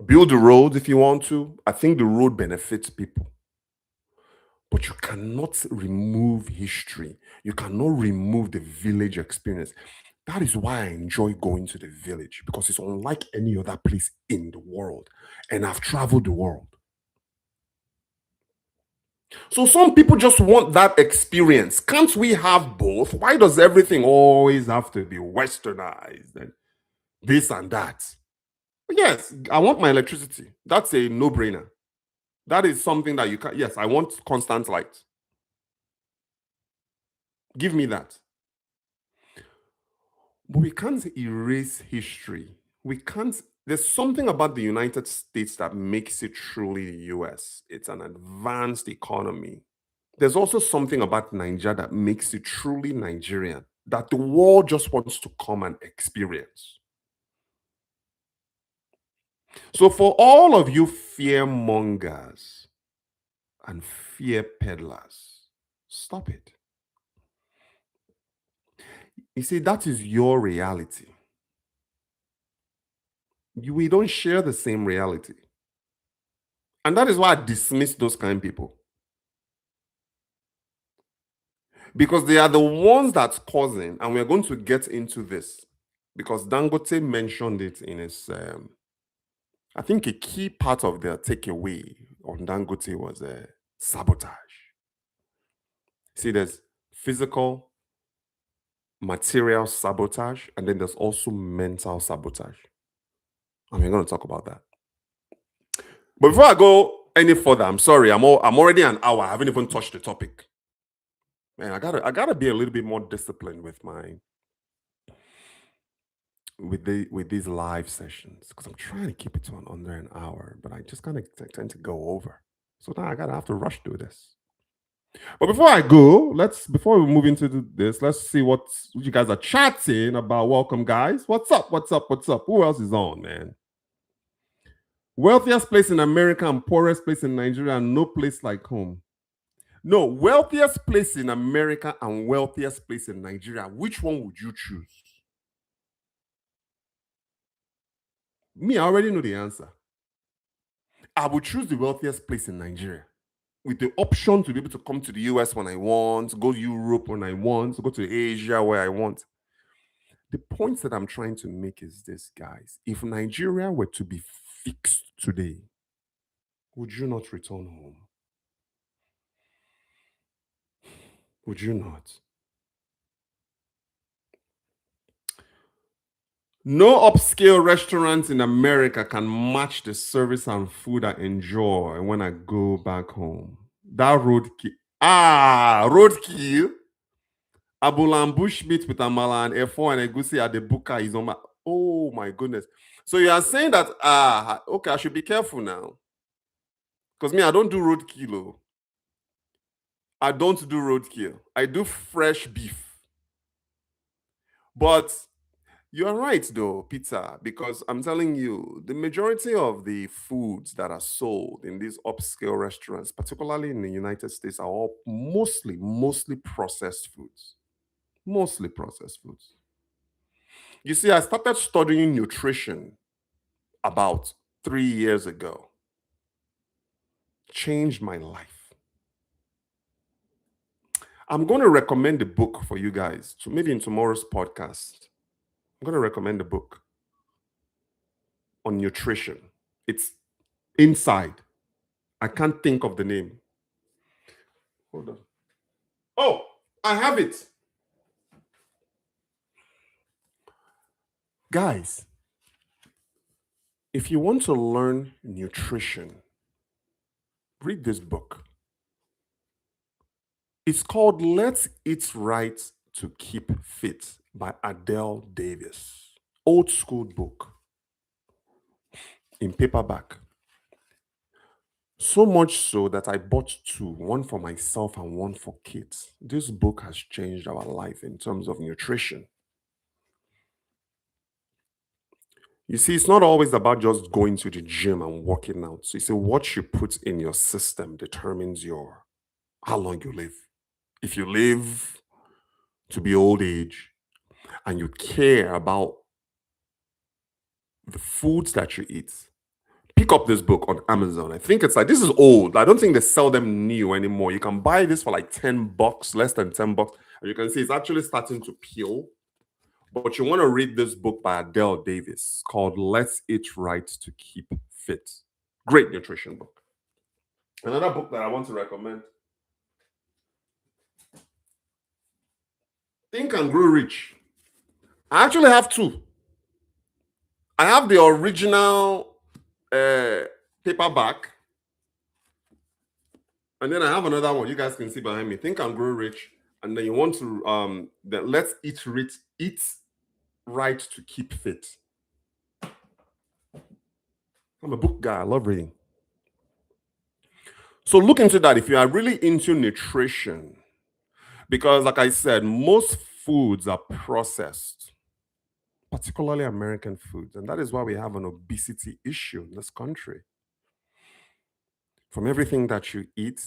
Build the road if you want to. I think the road benefits people. But you cannot remove history. You cannot remove the village experience. That is why I enjoy going to the village, because it's unlike any other place in the world. And I've traveled the world. So some people just want that experience. Can't we have both? Why does everything always have to be westernized and this and that? Yes, I want my electricity. That's a no-brainer. That is something that you can. Yes, I want constant light. Give me that. But we can't erase history. We can't. There's something about the United States that makes it truly the US. It's an advanced economy. There's also something about Nigeria that makes it truly Nigerian, that the world just wants to come and experience. So, for all of you fear mongers and fear peddlers, stop it. You see, that is your reality. We don't share the same reality. And that is why I dismiss those kind of people. Because they are the ones that's causing, and we're going to get into this because Dangote mentioned it in his, I think a key part of their takeaway on Dangote was sabotage. See, there's physical, material sabotage, and then there's also mental sabotage. And we're going to talk about that. But before I go any further, I'm sorry, I'm already an hour. I haven't even touched the topic. Man, I gotta be a little bit more disciplined with with these live sessions because I'm trying to keep it to under an hour, but I just kind of tend to go over. So now I gotta have to rush through this. But before I go, before we move into this, let's see what you guys are chatting about. Welcome, guys. What's up? What's up? What's up? Who else is on, man? Wealthiest place in America and poorest place in Nigeria, and no place like home. No, wealthiest place in America and wealthiest place in Nigeria. Which one would you choose? Me, I already know the answer. I would choose the wealthiest place in Nigeria with the option to be able to come to the US when I want, go to Europe when I want, go to Asia where I want. The point that I'm trying to make is this, guys. If Nigeria were to be fixed today, would you not return home? Would you not? No upscale restaurant in America can match the service and food I enjoy when I go back home. That roadkill. Roadkill. Abulan bushmeat with amala and efo and egusi at the buka is on my. Oh my goodness. So you are saying that okay, I should be careful now. Because me, I don't do roadkill. Oh. I don't do roadkill. I do fresh beef. But you're right, though, Peter, because I'm telling you, the majority of the foods that are sold in these upscale restaurants, particularly in the United States, are all mostly processed foods. Mostly processed foods. You see, I started studying nutrition about 3 years ago. Changed my life. I'm going to recommend a book for you guys, to maybe in tomorrow's podcast. I'm going to recommend a book on nutrition. It's Inside. I can't think of the name. Hold on. Oh, I have it. Guys, if you want to learn nutrition, read this book. It's called Let's Eat Right to Keep Fit by Adele Davis. Old school book in paperback. So much so that I bought two, one for myself and one for kids. This book has changed our life in terms of nutrition. You see, it's not always about just going to the gym and working out. So you see, what you put in your system determines how long you live. If you live to be old age and you care about the foods that you eat, pick up this book on Amazon. I think it's like this is old. I don't think they sell them new anymore. You can buy this for like $10, less than $10. And you can see it's actually starting to peel. But you want to read this book by Adele Davis called Let's Eat Right to Keep Fit. Great nutrition book. Another book that I want to recommend, Think and Grow Rich. I actually have two. I have the original paperback, And then I have another one you guys can see behind me. Think and Grow Rich. And then you want to that let's eat rich, eat right to keep fit. I'm a book guy. I love reading. So look into that if you are really into nutrition. Because, like I said, most foods are processed, particularly American foods. And that is why we have an obesity issue in this country. From everything that you eat,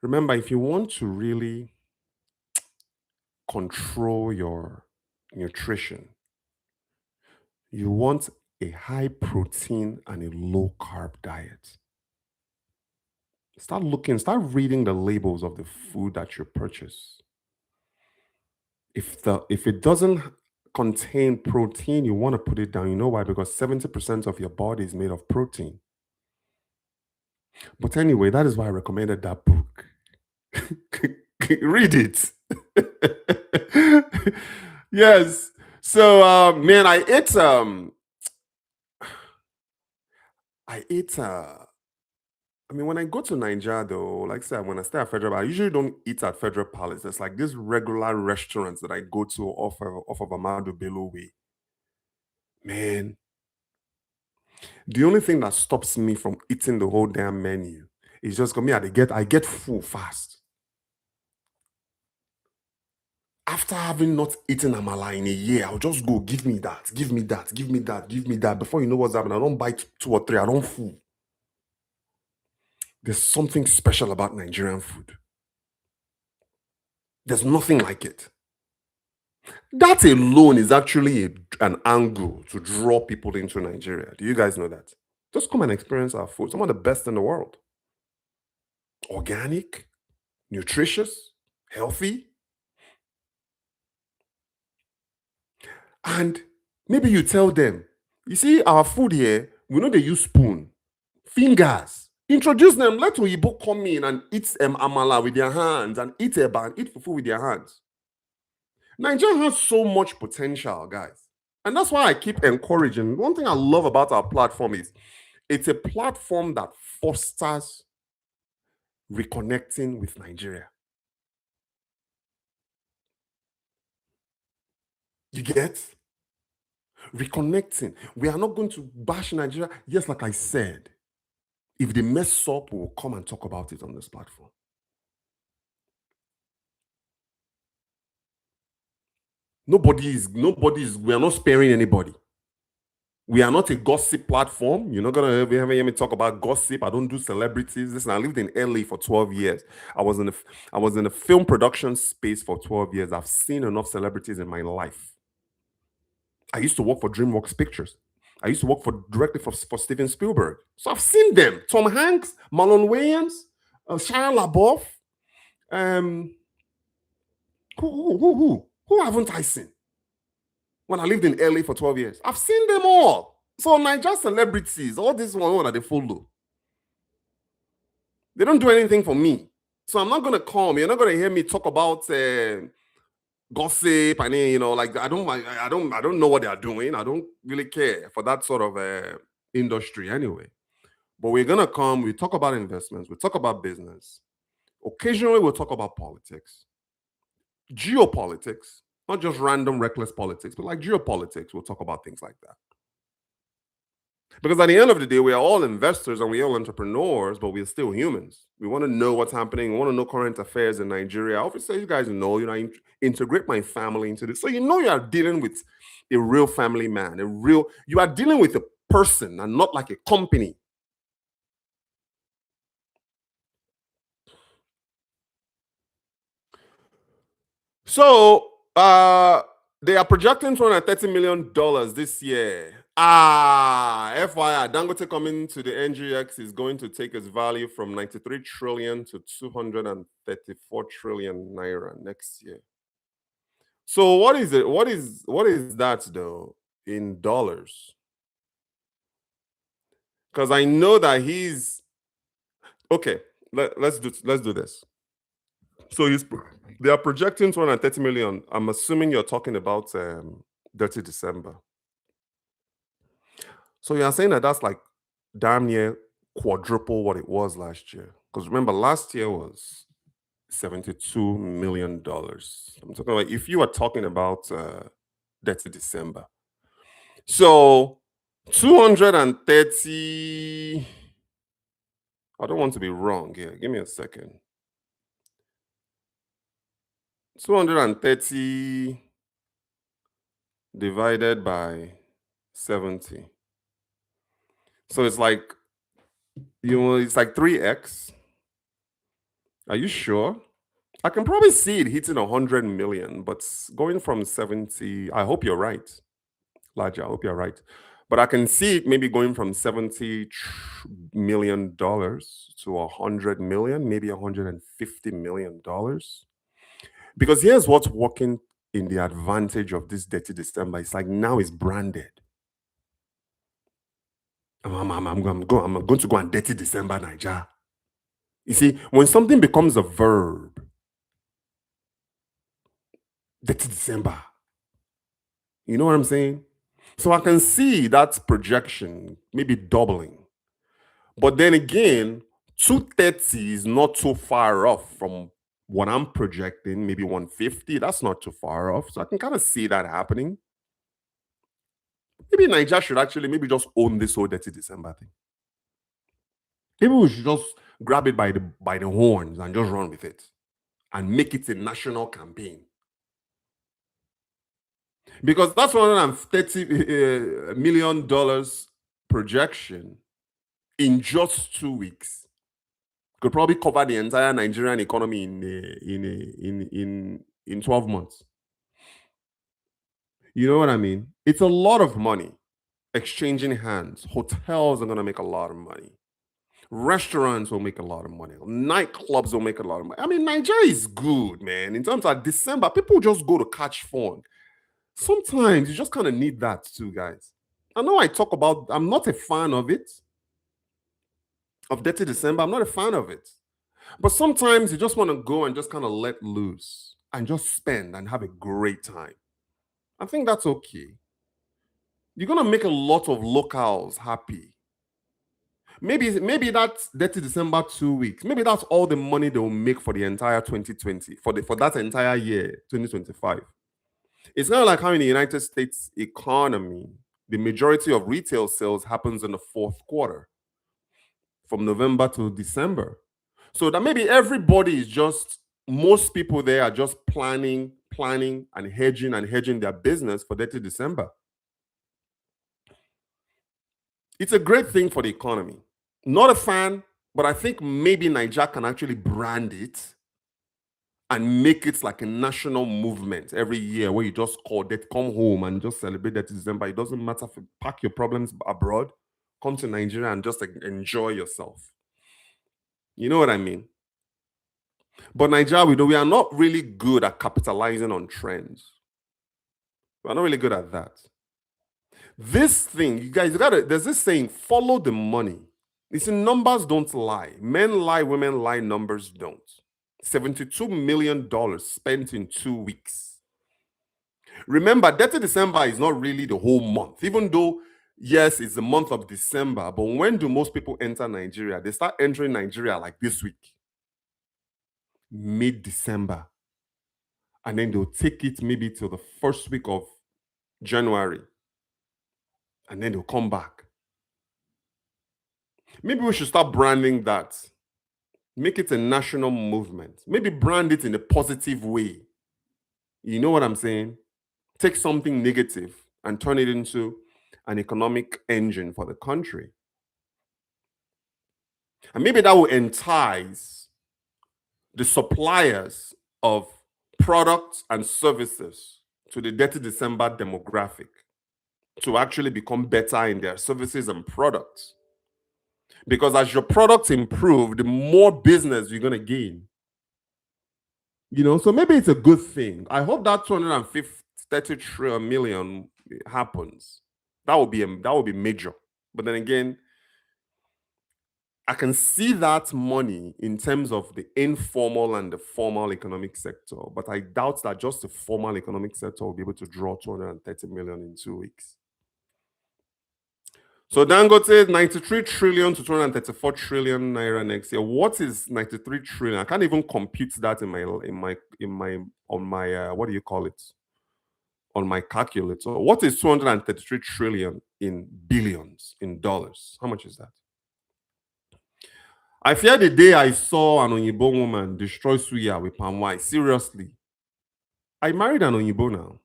remember, if you want to really control your nutrition, you want a high protein and a low carb diet. Start reading the labels of the food that you purchase. If it doesn't contain protein, you want to put it down. You know why? Because 70% of your body is made of protein. But anyway, that is why I recommended that book. Read it. Yes. So man, I ate I mean, when I go to Nigeria, though, like I said, when I stay at Federal, I usually don't eat at Federal Palace. There's like this regular restaurants that I go to off of Amado Bello Way. Man, the only thing that stops me from eating the whole damn menu is just me. I get full fast. After having not eaten amala in a year, I'll just go, give me that, give me that, give me that, give me that. Before you know what's happening, I don't buy two or three, I don't full. There's something special about Nigerian food. There's nothing like it. That alone is actually an angle to draw people into Nigeria. Do you guys know that? Just come and experience our food. Some of the best in the world. Organic, nutritious, healthy. And maybe you tell them, you see, our food here, we know they use spoon, fingers. Introduce them. Let Oyibo come in and eat amala with their hands and eat eba and eat fufu with their hands. Nigeria has so much potential, guys. And that's why I keep encouraging. One thing I love about our platform is it's a platform that fosters reconnecting with Nigeria. You get? Reconnecting. We are not going to bash Nigeria. Yes, like I said, if they mess up, we'll come and talk about it on this platform. We are not sparing anybody. We are not a gossip platform. You're not gonna ever hear me talk about gossip. I don't do celebrities. Listen, I lived in LA for 12 years. I was in a film production space for 12 years. I've seen enough celebrities in my life. I used to work for DreamWorks Pictures. I used to work directly for Steven Spielberg. So I've seen them. Tom Hanks, Marlon Wayans, Shia LaBeouf. Who haven't I seen? When I lived in LA for 12 years, I've seen them all. So Niger celebrities, all this one that they follow, they don't do anything for me. So I'm not gonna come. You're not gonna hear me talk about gossip and like I don't know what they are doing. I don't really care for that sort of industry anyway. But we're gonna come. We talk about investments. We talk about business. Occasionally, we'll talk about politics, geopolitics, not just random reckless politics, but like geopolitics. We'll talk about things like that. Because at the end of the day, we are all investors and we're all entrepreneurs, but we're still humans. We want to know what's happening. We want to know current affairs in Nigeria. Obviously, you guys know, I integrate my family into this. So you know you are dealing with a real family man, you are dealing with a person and not like a company. So they are projecting $230 million this year. FYI, Dangote coming to the NGX is going to take its value from 93 trillion to 234 trillion naira next year. So what is it? What is that though in dollars? Because I know that he's okay. Let's do this. So they are projecting 230 million. I'm assuming you're talking about Dirty December. So you're saying that that's like damn near quadruple what it was last year. Because remember, last year was $72 million. I'm talking about if you are talking about that's December. So 230. I don't want to be wrong here. Give me a second. 230 divided by 70. So it's like, it's like 3x. Are you sure? I can probably see it hitting 100 million, but going from 70, I hope you're right. Larger, I hope you're right. But I can see it maybe going from $70 million to 100 million, maybe $150 million. Because here's what's working in the advantage of this dirty December. It's like now it's branded. I'm going to go and dirty December, Niger. You see, when something becomes a verb, dirty December, you know what I'm saying? So I can see that projection maybe doubling. But then again, 230 is not too far off from what I'm projecting, maybe 150. That's not too far off. So I can kind of see that happening. Maybe Nigeria should actually maybe just own this whole dirty December thing. Maybe we should just grab it by the horns and just run with it and make it a national campaign. Because that's $130 million projection in just 2 weeks could probably cover the entire Nigerian economy in 12 months. You know what I mean? It's a lot of money exchanging hands. Hotels are going to make a lot of money. Restaurants will make a lot of money. Nightclubs will make a lot of money. I mean, Nigeria is good, man. In terms of December, people just go to catch fun. Sometimes you just kind of need that too, guys. I know I'm not a fan of it, of Dirty December. I'm not a fan of it. But sometimes you just want to go and just kind of let loose and just spend and have a great time. I think that's okay. You're going to make a lot of locals happy. Maybe that's Dirty December 2 weeks. Maybe that's all the money they will make for the entire 2020, for that entire year, 2025. It's kind of like how in the United States economy, the majority of retail sales happens in the fourth quarter, from November to December. So that maybe most people there are just planning, and hedging their business for Dirty December. It's a great thing for the economy. Not a fan, but I think maybe Nigeria can actually brand it and make it like a national movement every year where you just come home and just celebrate that December. It doesn't matter if you pack your problems abroad, come to Nigeria and just enjoy yourself. You know what I mean? But Nigeria, we are not really good at capitalizing on trends. We're not really good at that. This thing, you guys there's this saying, follow the money. You see, numbers don't lie. Men lie, women lie, numbers don't. $72 million spent in 2 weeks. Remember, Dirty December is not really the whole month, even though, yes, it's the month of December. But when do most people enter Nigeria? They start entering Nigeria like this week, mid-December. And then they'll take it maybe till the first week of January. And then they'll come back. Maybe we should start branding that. Make it a national movement. Maybe brand it in a positive way. You know what I'm saying? Take something negative and turn it into an economic engine for the country. And maybe that will entice the suppliers of products and services to the Dirty December demographic to actually become better in their services and products. Because as your products improve, the more business you're going to gain. So maybe it's a good thing. I hope that 230 million happens. That would be major. But then again, I can see that money in terms of the informal and the formal economic sector, but I doubt that just the formal economic sector will be able to draw 230 million in 2 weeks. So Dangote 93 trillion to 234 trillion naira next year. What is 93 trillion? I can't even compute that on my what do you call it? On my calculator. What is 233 trillion in billions in dollars? How much is that? I fear the day I saw an Onyibo woman destroy suya with palm wine. Seriously. I married an Onyibo now.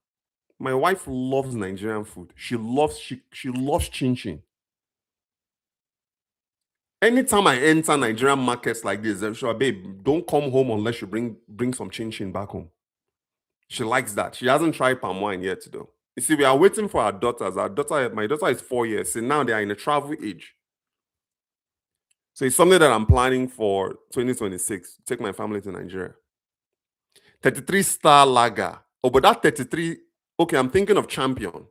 My wife loves Nigerian food. She loves chin chin. Anytime I enter Nigerian markets like this, I'm sure, babe, don't come home unless you bring some chin chin back home. She likes that. She hasn't tried palm wine yet, though. You see, we are waiting for our daughters. My daughter is 4 years. So now they are in a travel age. So it's something that I'm planning for 2026. Take my family to Nigeria. 33-star lager. Oh, but that 33, okay, I'm thinking of Champion.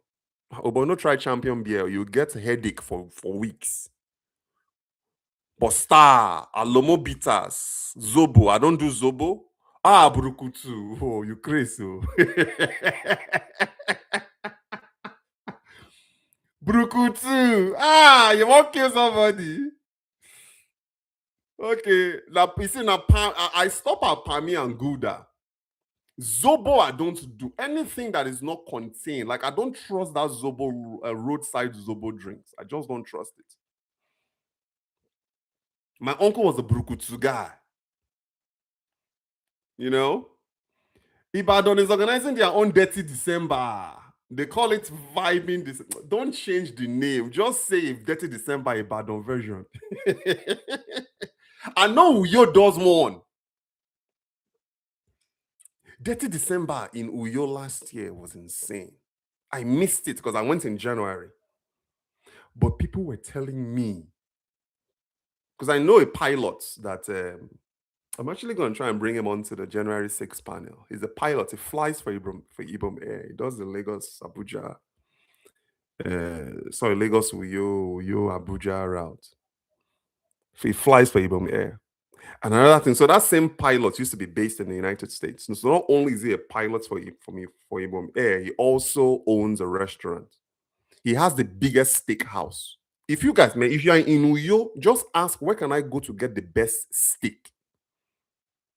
Oh, but no try Champion beer. You get a headache for weeks. But Star, Alomo Bitters, Zobo. I don't do Zobo. Ah, Burukutu. Oh, you crazy. Oh. Burukutu. Ah, you want to kill somebody? Okay. Now, you see, now, I stop at Pami and Gouda. Zobo, I don't do anything that is not contained. Like, I don't trust that Zobo, roadside Zobo drinks. I just don't trust it. My uncle was a Burukutu guy. You know? Ibadan is organizing their own Dirty December. They call it Vibing December. Don't change the name. Just say Dirty December Ibadan version. I know Uyo does one. Dirty December in Uyo last year was insane. I missed it because I went in January. But people were telling me, because I know a pilot that I'm actually going to try and bring him onto the January 6th panel. He's a pilot. He flies for Ibom Air. He does the Lagos Abuja, Lagos Uyo Abuja route. So he flies for Ibom Air. And another thing, so that same pilot used to be based in the United States. So not only is he a pilot for Ibom Air, he also owns a restaurant. He has the biggest steakhouse. If you guys, if you are in Uyo, just ask, where can I go to get the best steak?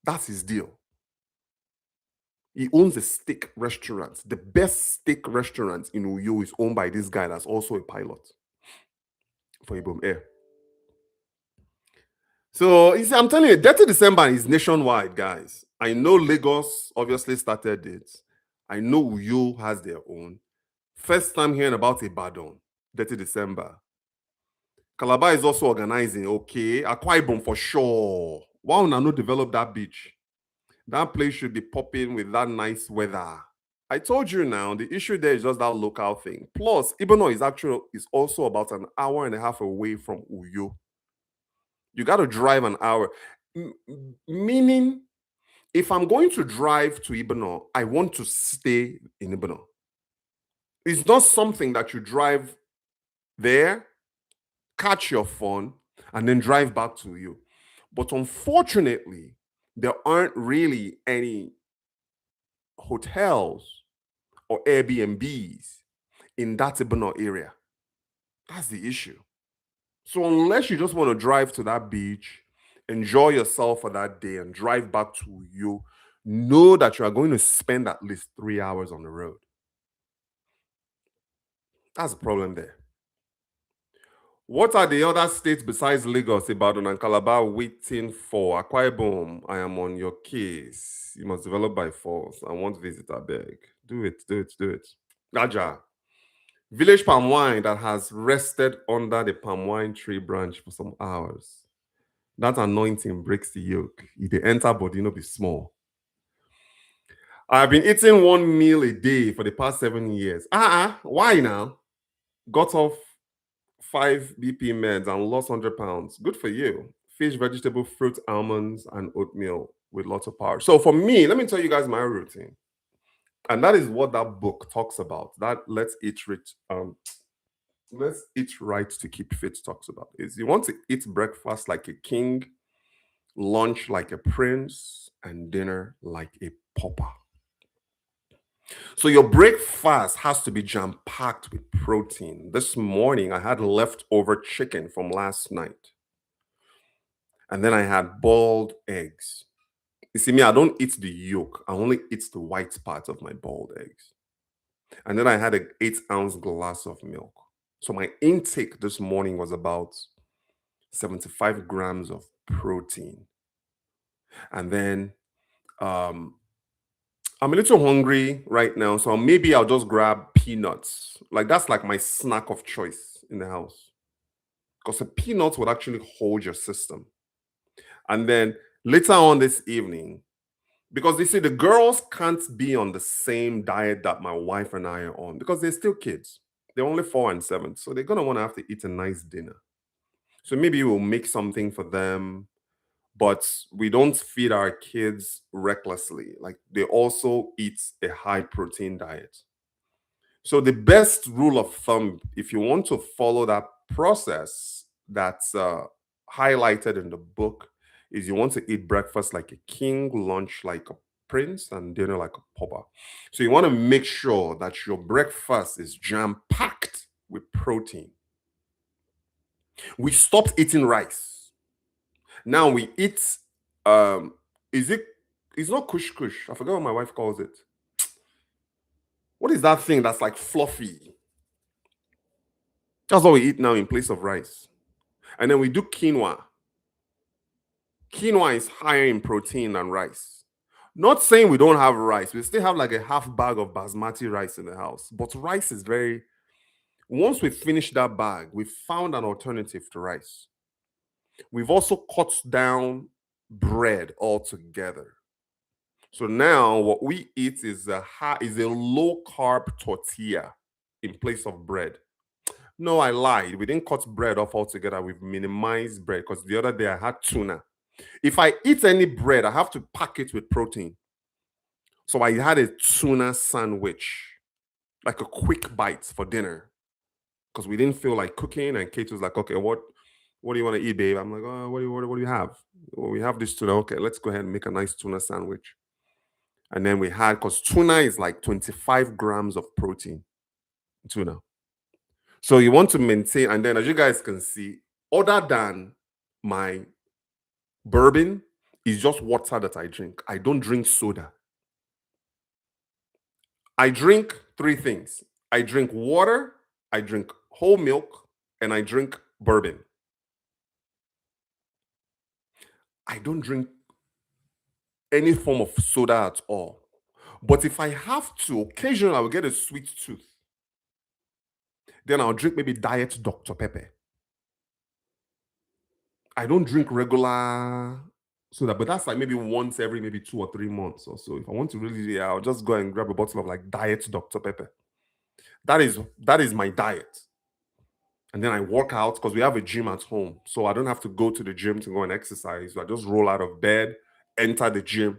That's his deal. He owns a steak restaurant. The best steak restaurant in Uyo is owned by this guy that's also a pilot for Ibom Air. So you see, I'm telling you, Dirty December is nationwide, guys. I know Lagos obviously started it. I know Uyo has their own. First time hearing about Ibadan, Dirty December. Calabar is also organizing, okay. Akwa Ibom for sure. Why would I not develop that beach? That place should be popping with that nice weather. I told you now, the issue there is just that local thing. Plus, Ibadan is also about an hour and a half away from Uyo. You got to drive an hour. Meaning, if I'm going to drive to Ibadan, I want to stay in Ibadan. It's not something that you drive there, catch your phone, and then drive back to you. But unfortunately, there aren't really any hotels or Airbnbs in that Ibadan area. That's the issue. So unless you just want to drive to that beach, enjoy yourself for that day and drive back to you, know that you are going to spend at least 3 hours on the road. That's the problem there. What are the other states besides Lagos, Ibadan, and Calabar waiting for? Akwa Ibom, I am on your case. You must develop by force. I want visitor beg. Do it. Gaja. Village palm wine that has rested under the palm wine tree branch for some hours. That anointing breaks the yoke. If they enter body, no be small. I've been eating one meal a day for the past 7 years. Why now? Got off 5 BP meds and lost 100 pounds. Good for you. Fish, vegetable, fruit, almonds, and oatmeal with lots of power. So for me, let me tell you guys my routine. And that is what that book talks about. That Let's Eat Right to Keep Fit talks about. Is you want to eat breakfast like a king, lunch like a prince, and dinner like a pauper. So your breakfast has to be jam-packed with protein. This morning, I had leftover chicken from last night, and then I had boiled eggs. You see, me, I don't eat the yolk. I only eat the white part of my boiled eggs. And then I had an 8-ounce glass of milk. So my intake this morning was about 75 grams of protein. And then um, I'm a little hungry right now, so maybe I'll just grab peanuts. Like that's like my snack of choice in the house. Because the peanuts would actually hold your system. And then later on this evening, because they say the girls can't be on the same diet that my wife and I are on because they're still kids. They're only 4 and 7. So they're gonna want to have to eat a nice dinner. So maybe we'll make something for them, but we don't feed our kids recklessly. Like they also eat a high protein diet. So the best rule of thumb, if you want to follow that process that's highlighted in the book, is you want to eat breakfast like a king, lunch like a prince, and dinner like a pauper. So you want to make sure that your breakfast is jam packed with protein. We stopped eating rice. Now we eat. Um, is it? It's not kush kush. I forgot what my wife calls it. What is that thing that's like fluffy? That's what we eat now in place of rice. And then we do quinoa. Quinoa is higher in protein than rice. Not saying we don't have rice. We still have like a half bag of basmati rice in the house. But rice is very, once we finish that bag, we found an alternative to rice. We've also cut down bread altogether. So now what we eat is a low carb tortilla in place of bread. No, I lied. We didn't cut bread off altogether. We've minimized bread because the other day I had tuna. If I eat any bread, I have to pack it with protein. So I had a tuna sandwich, like a quick bite for dinner, because we didn't feel like cooking. And Kate was like, "Okay, what do you want to eat, babe?" I'm like, "Oh, what do you have?" Well, we have this tuna. Okay, let's go ahead and make a nice tuna sandwich. And then we had, because tuna is like 25 grams of protein, tuna. So you want to maintain, and then as you guys can see, other than my bourbon, is just water that I drink. I don't drink soda. I drink three things. I drink water, I drink whole milk, and I drink bourbon. I don't drink any form of soda at all. But if I have to, occasionally I will get a sweet tooth. Then I'll drink maybe diet Dr. Pepper. I don't drink regular soda, but that's like maybe once every maybe 2 or 3 months or so. If I want to really, yeah, I'll just go and grab a bottle of like diet Dr. Pepper. That is my diet. And then I work out because we have a gym at home. So I don't have to go to the gym to go and exercise. I just roll out of bed, enter the gym.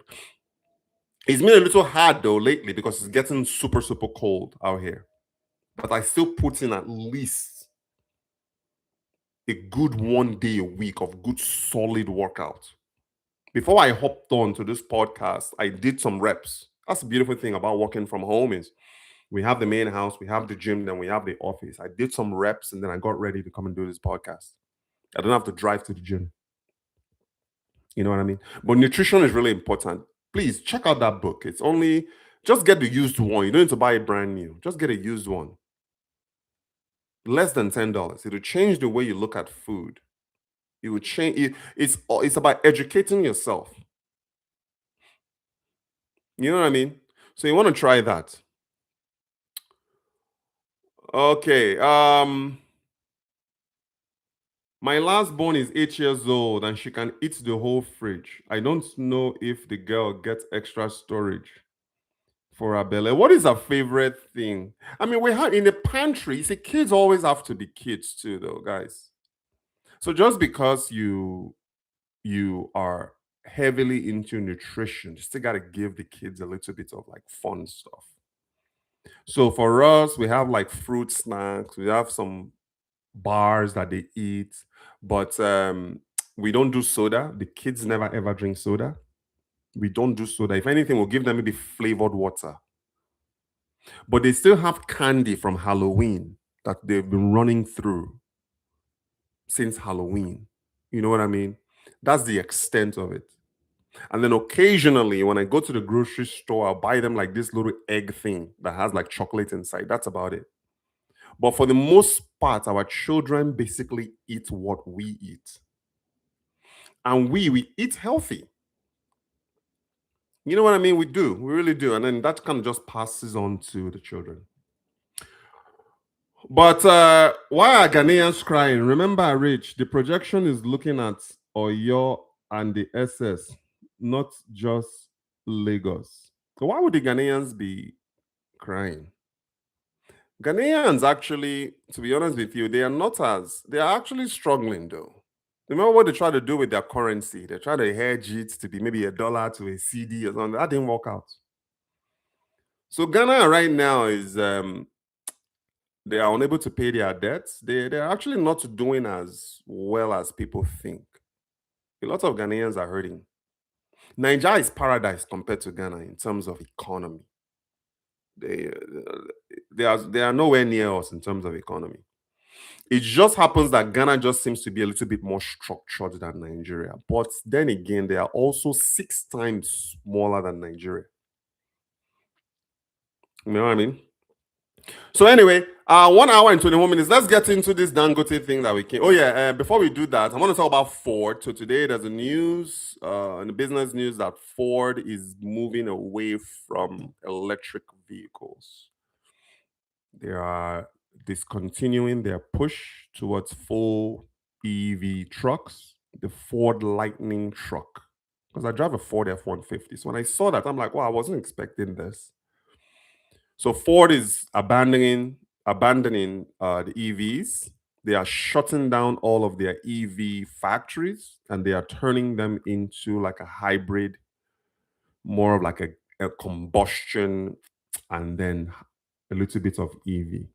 It's been a little hard though lately because it's getting super, super cold out here. But I still put in at least a good 1 day a week of good solid workout. Before I hopped on to this podcast, I did some reps. That's the beautiful thing about working from home is we have the main house, we have the gym, then we have the office. I did some reps and then I got ready to come and do this podcast. I don't have to drive to the gym. You know what I mean? But nutrition is really important. Please check out that book. It's only just get the used one. You don't need to buy a brand new. Just get a used one. Less than $10. It'll change the way you look at food. It will change it. It's about educating yourself. You know what I mean? So you want to try that. Okay. My last born is 8 years old and she can eat the whole fridge. I don't know if the girl gets extra storage for her belly. What is her favorite thing? I mean, we have in the pantry, see, kids always have to be kids too, though, guys. So just because you are heavily into nutrition, you still gotta give the kids a little bit of like fun stuff. So for us, we have like fruit snacks, we have some bars that they eat, but we don't do soda. The kids never ever drink soda. We don't do soda. If anything, we'll give them maybe flavored water. but they still have candy from Halloween that they've been running through since Halloween. You know what I mean? That's the extent of it. And then occasionally, when I go to the grocery store, I'll buy them like this little egg thing that has like chocolate inside. That's about it. But for the most part, our children basically eat what we eat. And we eat healthy. You know what I mean? We do. We really do. And then that kind of just passes on to the children. But why are Ghanaians crying? Remember, Rich, the projection is looking at Oyo and the SS, not just Lagos. So why would the Ghanaians be crying? Ghanaians actually, to be honest with you, they are actually struggling though. Remember what they try to do with their currency? They try to hedge it to be maybe a dollar to a CD or something. That didn't work out. So Ghana right now is they are unable to pay their debts. They're actually not doing as well as people think. A lot of Ghanaians are hurting. Nigeria is paradise compared to Ghana in terms of economy. They they are nowhere near us in terms of economy. It just happens that Ghana just seems to be a little bit more structured than Nigeria. But then again, they are also 6 times smaller than Nigeria. You know what I mean? So anyway, 1 hour and 21 minutes. Let's get into this Dangote thing that we came. Oh yeah, before we do that, I want to talk about Ford. So today there's a news in the business news that Ford is moving away from electric vehicles. They are discontinuing their push towards full EV trucks, the Ford Lightning truck. Because I drive a Ford F-150. So when I saw that, I'm like, wow, I wasn't expecting this. So Ford is abandoning the EVs. They are shutting down all of their EV factories and they are turning them into like a hybrid, more of like a combustion and then a little bit of EV.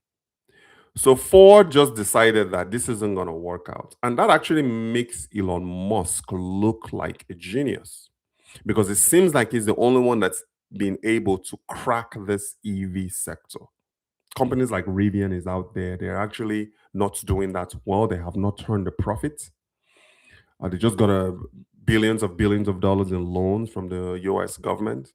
So Ford just decided that this isn't going to work out. And that actually makes Elon Musk look like a genius because it seems like he's the only one that's been able to crack this EV sector. Companies like Rivian is out there. They're actually not doing that well. They have not turned a profit. They just got a billions of dollars in loans from the US government.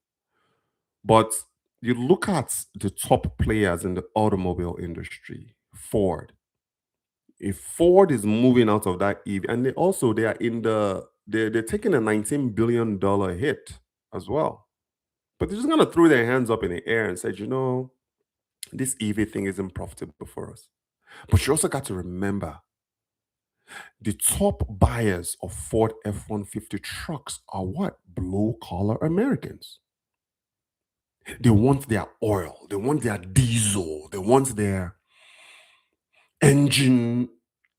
But you look at the top players in the automobile industry, Ford. If Ford is moving out of that EV, and they are in they're taking a $19 billion hit as well. But they're just gonna throw their hands up in the air and say, you know, this EV thing isn't profitable for us. But you also got to remember the top buyers of Ford F-150 trucks are what? Blue collar Americans. They want their oil, they want their diesel, they want their engine,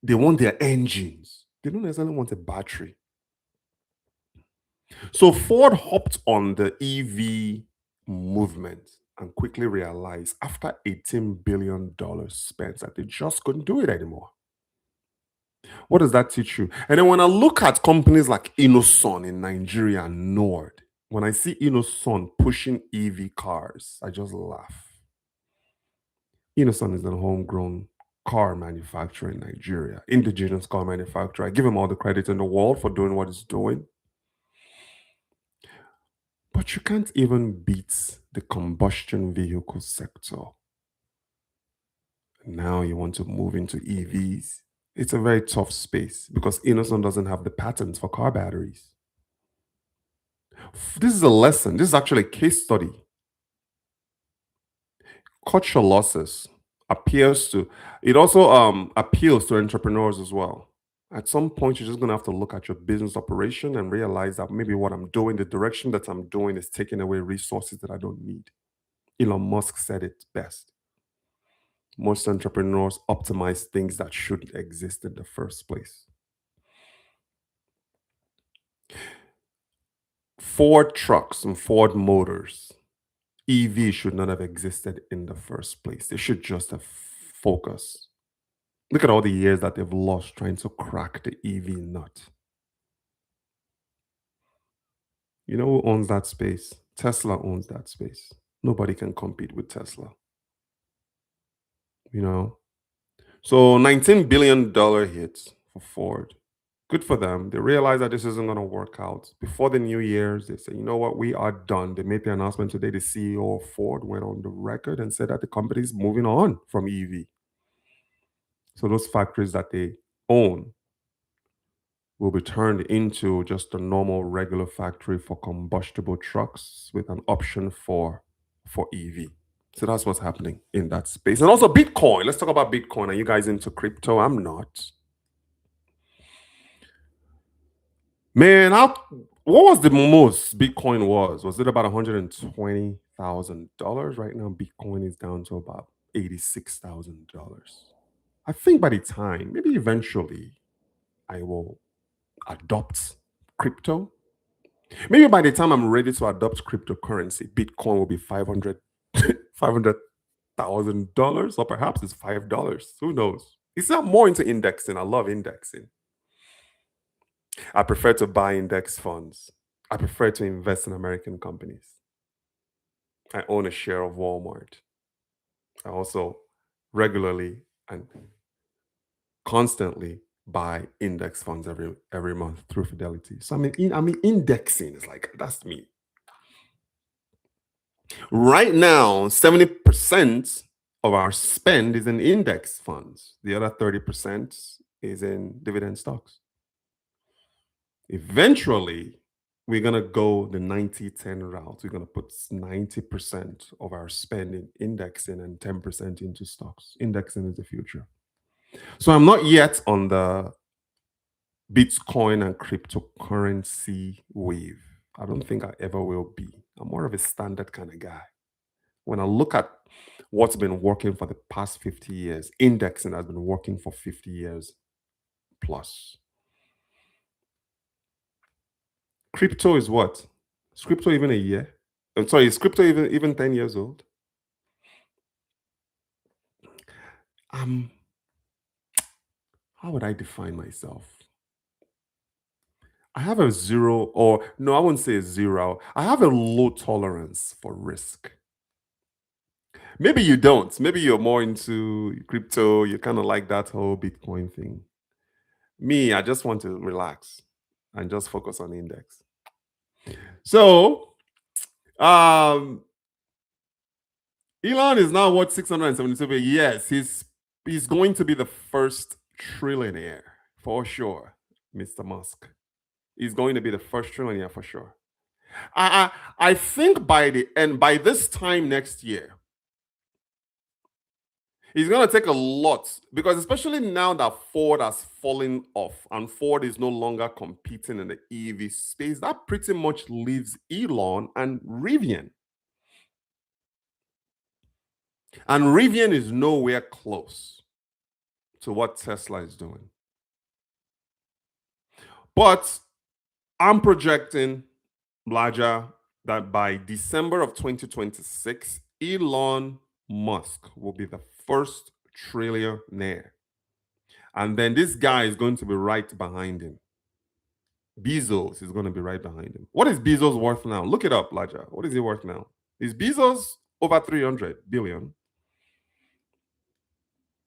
they want their engines. They don't necessarily want a battery. So Ford hopped on the EV movement and quickly realized after $18 billion spent that they just couldn't do it anymore. What does that teach you? And then when I look at companies like Innoson in Nigeria and Nord, when I see Innoson pushing EV cars, I just laugh. Innoson is a homegrown car manufacturer in Nigeria, indigenous car manufacturer. I give him all the credit in the world for doing what he's doing. But you can't even beat the combustion vehicle sector. Now you want to move into EVs. It's a very tough space because Innoson doesn't have the patents for car batteries. This is a lesson. This is actually a case study. Cut your losses appeals to it also appeals to entrepreneurs as well. At some point, you're just gonna have to look at your business operation and realize that maybe what I'm doing, the direction that I'm doing is taking away resources that I don't need. Elon Musk said it best. Most entrepreneurs optimize things that shouldn't exist in the first place. Ford trucks and Ford motors, EV should not have existed in the first place. They should just have focused. Look at all the years that they've lost trying to crack the EV nut. You know who owns that space? Tesla owns that space. Nobody can compete with Tesla. you know. So $19 billion hit for Ford. Good for them. They realize that this isn't going to work out. Before the New Year's, they say, you know what, we are done. They made the announcement today. The CEO of Ford went on the record and said that the company is moving on from EV. So those factories that they own will be turned into just a normal regular factory for combustible trucks with an option for EV. So that's what's happening in that space. And also Bitcoin. Let's talk about Bitcoin. Are you guys into crypto? I'm not. Man, what was the most Bitcoin was? Was it about $120,000? Right now, Bitcoin is down to about $86,000. I think by the time, maybe eventually, I will adopt crypto. Maybe by the time I'm ready to adopt cryptocurrency, Bitcoin will be 500 $500,000, or perhaps it's $5. Who knows? It's not more into indexing. I love indexing. I prefer to buy index funds. I prefer to invest in American companies. I own a share of Walmart. I also regularly and constantly buy index funds every month through Fidelity. So I mean, indexing is like that's me. Right now, 70% of our spend is in index funds. The other 30% is in dividend stocks. Eventually, we're going to go the 90-10 route. We're going to put 90% of our spend in indexing and 10% into stocks. Indexing is the future. So I'm not yet on the Bitcoin and cryptocurrency wave. I don't think I ever will be. I'm more of a standard kind of guy. When I look at what's been working for the past 50 years, indexing has been working for 50 years plus. Crypto is what? Is crypto even a year? I'm sorry, is crypto even 10 years old? Um, how would I define myself? I have a zero, or no, I wouldn't say a zero. I have a low tolerance for risk. Maybe you don't. Maybe you're more into crypto. You kind of like that whole Bitcoin thing. Me, I just want to relax and just focus on index. So, um, Elon is now worth 672 billion. Yes, he's going to be the first trillionaire for sure, Mr. Musk. He's going to be the first trillionaire for sure. I think by the end, by this time next year, he's going to take a lot because, especially now that Ford has fallen off and Ford is no longer competing in the EV space, that pretty much leaves Elon and Rivian. And Rivian is nowhere close to what Tesla is doing. But I'm projecting, Blaja, that by December of 2026, Elon Musk will be the first trillionaire. And then this guy is going to be right behind him. Bezos is going to be right behind him. What is Bezos worth now? Look it up, Blaja. What is he worth now? Is Bezos over 300 billion?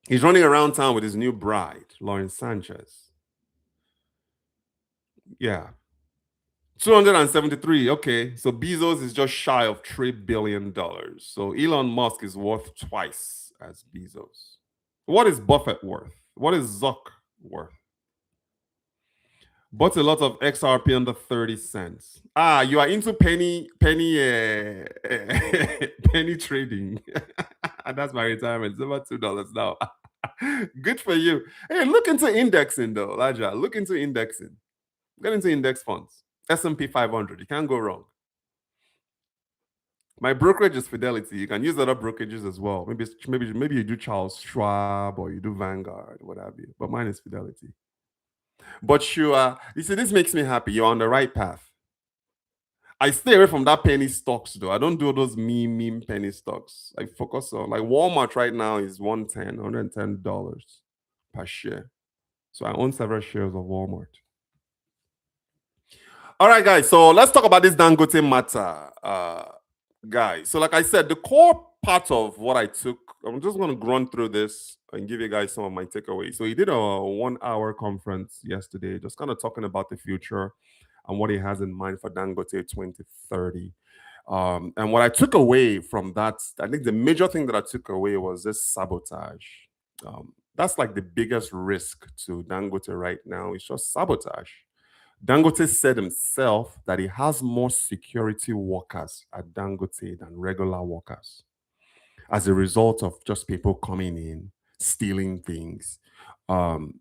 He's running around town with his new bride, Lauren Sanchez. Yeah. 273. Okay. So Bezos is just shy of $3 billion. So Elon Musk is worth twice as Bezos. What is Buffett worth? What is Zuck worth? Bought a lot of XRP under 30 cents. Ah, you are into penny trading. And that's my retirement. It's about $2 now. Good for you. Hey, look into indexing though, Elijah. Look into indexing. Get into index funds. S&P 500. You can't go wrong. My brokerage is Fidelity. You can use other brokerages as well. Maybe you do Charles Schwab or you do Vanguard, what have you. But mine is Fidelity. But you see, this makes me happy. You're on the right path. I stay away from that penny stocks though. I don't do those meme penny stocks. I focus on like Walmart right now is $110 per share. So I own several shares of Walmart. All right, guys. So let's talk about this Dangote matter. guys. So, like I said, the core part of what I took, I'm just going to run through this and give you guys some of my takeaways. So, he did a 1 hour conference yesterday, just kind of talking about the future and what he has in mind for Dangote 2030. And what I took away from that, I think the major thing that I took away was this sabotage. That's like the biggest risk to Dangote right now. It's just sabotage. Dangote said himself that he has more security workers at Dangote than regular workers as a result of just people coming in, stealing things.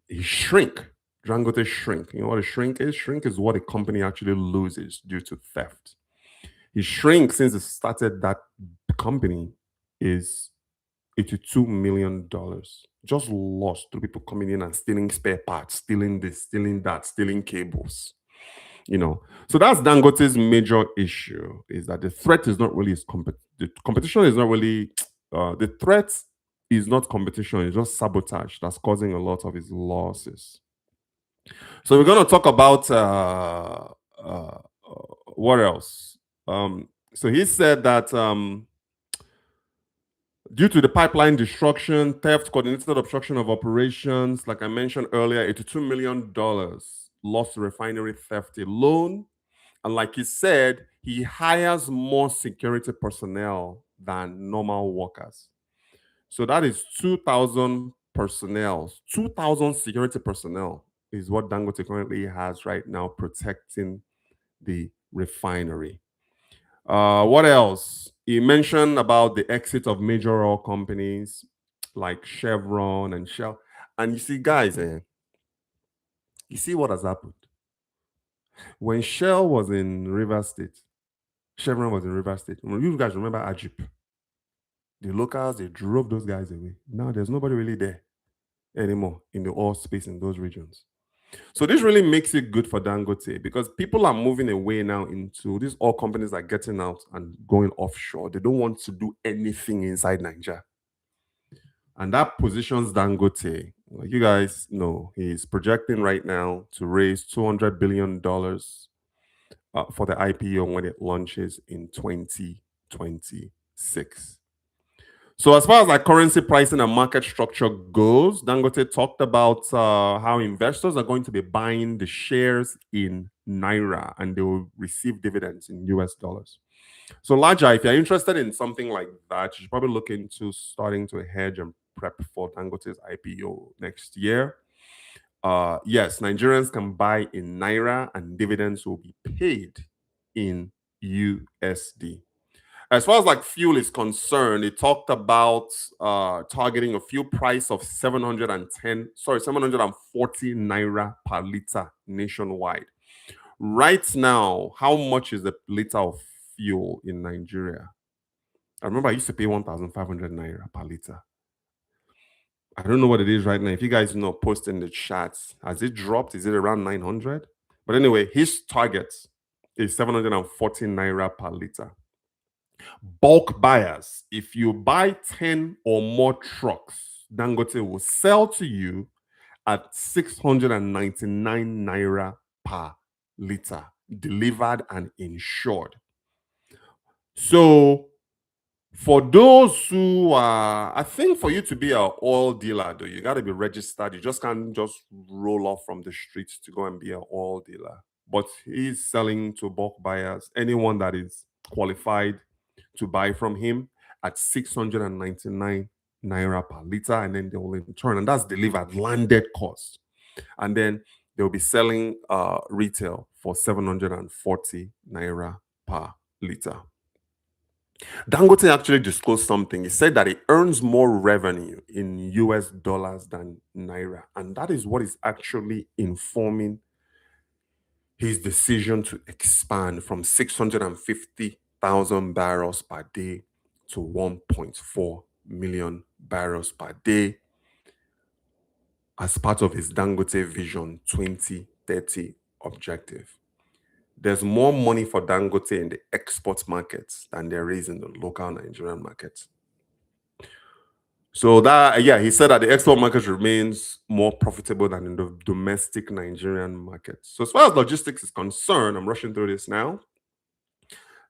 He shrink. Dangote shrink. You know what a shrink is? Shrink is what a company actually loses due to theft. His shrink since he started that company is $82 million. Just lost through people coming in and stealing spare parts, stealing this, stealing that, stealing cables. So that's Dangote's major issue, is that the threat is not really the competition is not really the threat is not competition, it's just sabotage that's causing a lot of his losses. So we're going to talk about what else. So he said that due to the pipeline destruction, theft, coordinated obstruction of operations, like I mentioned earlier, $82 million lost to refinery theft alone. And like he said, he hires more security personnel than normal workers. So that is 2,000 personnel, 2,000 security personnel is what Dangote currently has right now protecting the refinery. What else? He mentioned about the exit of major oil companies like Chevron and Shell. And you see, guys, you see what has happened. When Shell was in River State, Chevron was in River State. You guys remember Ajip? The locals, they drove those guys away. Now there's nobody really there anymore in the oil space in those regions. So this really makes it good for Dangote because people are moving away now into these oil companies are getting out and going offshore. They don't want to do anything inside Nigeria. And that positions Dangote. Like you guys know, he's projecting right now to raise $200 billion for the IPO when it launches in 2026. So as far as like currency pricing and market structure goes, Dangote talked about how investors are going to be buying the shares in Naira and they will receive dividends in US dollars. So Laja, if you're interested in something like that, you should probably look into starting to hedge and prep for Dangote's IPO next year. Yes, Nigerians can buy in Naira and dividends will be paid in USD. As far as like fuel is concerned, it talked about targeting a fuel price of 740 naira per liter nationwide. Right now, how much is a liter of fuel in Nigeria? I remember I used to pay 1,500 naira per liter. I don't know what it is right now. If you guys know, post in the chats. Has it dropped? Is it around 900? But anyway, his target is 740 naira per liter. Bulk buyers, if you buy 10 or more trucks, Dangote will sell to you at 699 naira per liter, delivered and insured. So for those who are, I think for you to be an oil dealer, though, you got to be registered. You just can't just roll off from the streets to go and be an oil dealer. But he's selling to bulk buyers, anyone that is qualified to buy from him at 699 naira per liter, and then they will in turn, and that's delivered landed cost. And then they'll be selling retail for 740 naira per liter. Dangote actually disclosed something. He said that it earns more revenue in US dollars than naira. And that is what is actually informing his decision to expand from 650,000 barrels per day to 1.4 million barrels per day as part of his Dangote Vision 2030 objective. There's more money for Dangote in the export markets than there is in the local Nigerian markets. So that, yeah, he said that the export market remains more profitable than in the domestic Nigerian market. So as far as logistics is concerned, I'm rushing through this now.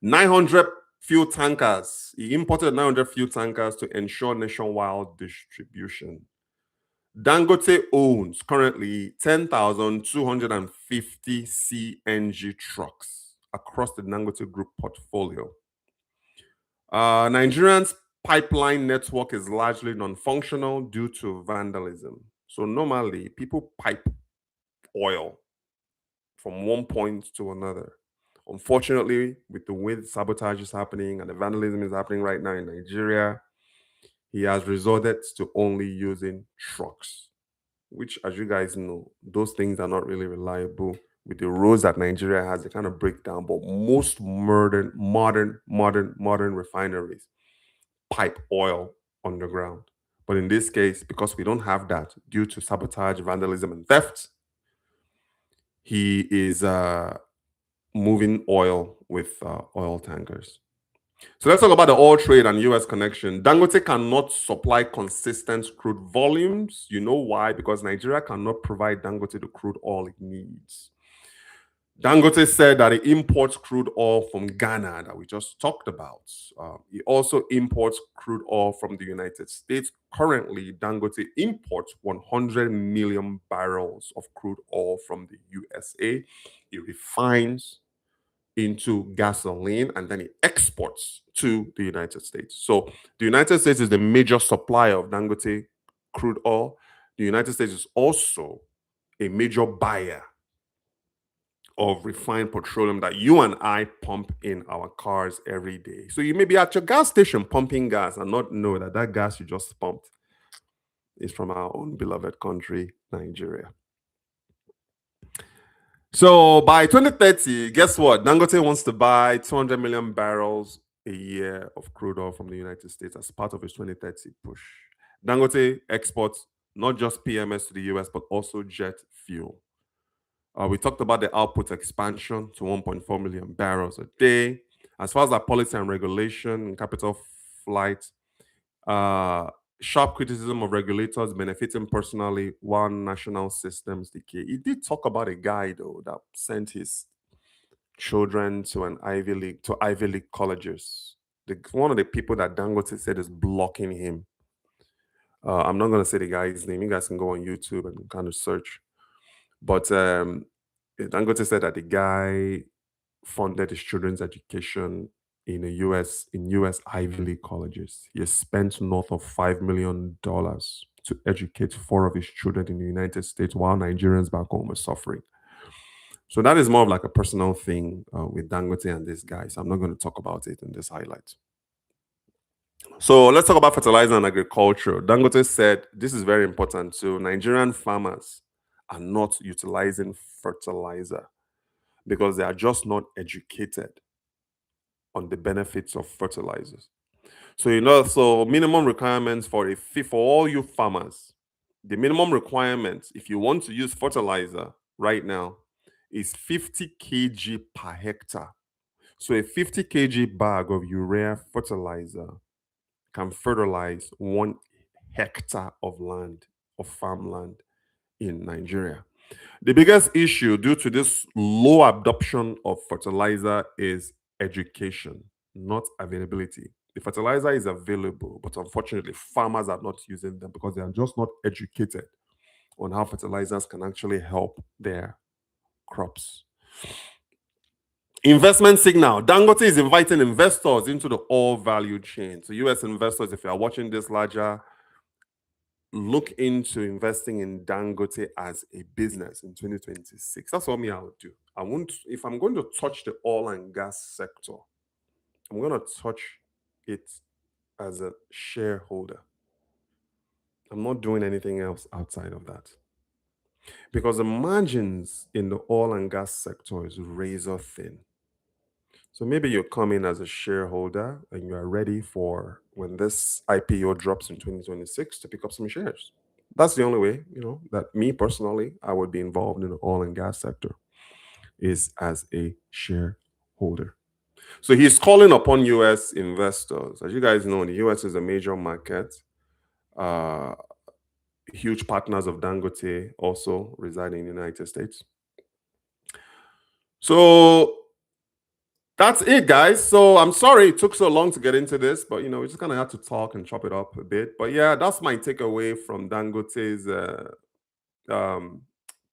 900 fuel tankers. He imported 900 fuel tankers to ensure nationwide distribution. Dangote owns currently 10,250 CNG trucks across the Dangote Group portfolio. Nigerian's pipeline network is largely non-functional due to vandalism. So normally people pipe oil from one point to another. Unfortunately, with the way the sabotage is happening and the vandalism is happening right now in Nigeria, he has resorted to only using trucks, which, as you guys know, those things are not really reliable. With the roads that Nigeria has, they kind of break down. But most modern refineries pipe oil underground. But in this case, because we don't have that due to sabotage, vandalism, and theft, he is moving oil with oil tankers. So let's talk about the oil trade and US connection. Dangote cannot supply consistent crude volumes. You know why? Because Nigeria cannot provide Dangote the crude oil it needs. Dangote said that he imports crude oil from Ghana that we just talked about. He also imports crude oil from the United States. Currently, Dangote imports 100 million barrels of crude oil from the USA. He refines into gasoline and then he exports to the United States. So the United States is the major supplier of Dangote crude oil. The United States is also a major buyer of refined petroleum that you and I pump in our cars every day. So you may be at your gas station pumping gas and not know that that gas you just pumped is from our own beloved country, Nigeria. So by 2030, guess what? Dangote wants to buy 200 million barrels a year of crude oil from the United States as part of his 2030 push. Dangote exports not just PMS to the US, but also jet fuel. We talked about the output expansion to 1.4 million barrels a day. As far as our policy and regulation and capital flight, sharp criticism of regulators benefiting personally while national systems decay. He did talk about a guy though that sent his children to Ivy League colleges. One of the people that Dangote said is blocking him. I'm not going to say the guy's name. You guys can go on YouTube and kind of search. But Dangote said that the guy funded his children's education in US Ivy League colleges. He has spent north of $5 million to educate 4 of his children in the United States while Nigerians back home are suffering. So that is more of like a personal thing with Dangote and this guy. So I'm not going to talk about it in this highlight. So let's talk about fertilizer and agriculture. Dangote said this is very important too. Nigerian farmers are not utilizing fertilizer because they are just not educated on the benefits of fertilizers. So so minimum requirements for all you farmers, the minimum requirement if you want to use fertilizer right now is 50 kg per hectare. So a 50 kg bag of urea fertilizer can fertilize 1 hectare of land, of farmland in Nigeria. The biggest issue due to this low adoption of fertilizer is education, not availability. The fertilizer is available, but unfortunately, farmers are not using them because they are just not educated on how fertilizers can actually help their crops. Investment signal. Dangote is inviting investors into the oil value chain. So, US investors, if you are watching this larger, look into investing in Dangote as a business in 2026. That's what I would do. If I'm going to touch the oil and gas sector, I'm going to touch it as a shareholder. I'm not doing anything else outside of that. Because the margins in the oil and gas sector is razor thin. So maybe you come in as a shareholder and you are ready for when this IPO drops in 2026 to pick up some shares. That's the only way, that me personally, I would be involved in the oil and gas sector is as a shareholder. So he's calling upon US investors. As you guys know, the US is a major market. Huge partners of Dangote also reside in the United States. So That's it, guys. So I'm sorry it took so long to get into this, but we just kind of had to talk and chop it up a bit. But yeah, that's my takeaway from Dangote's um,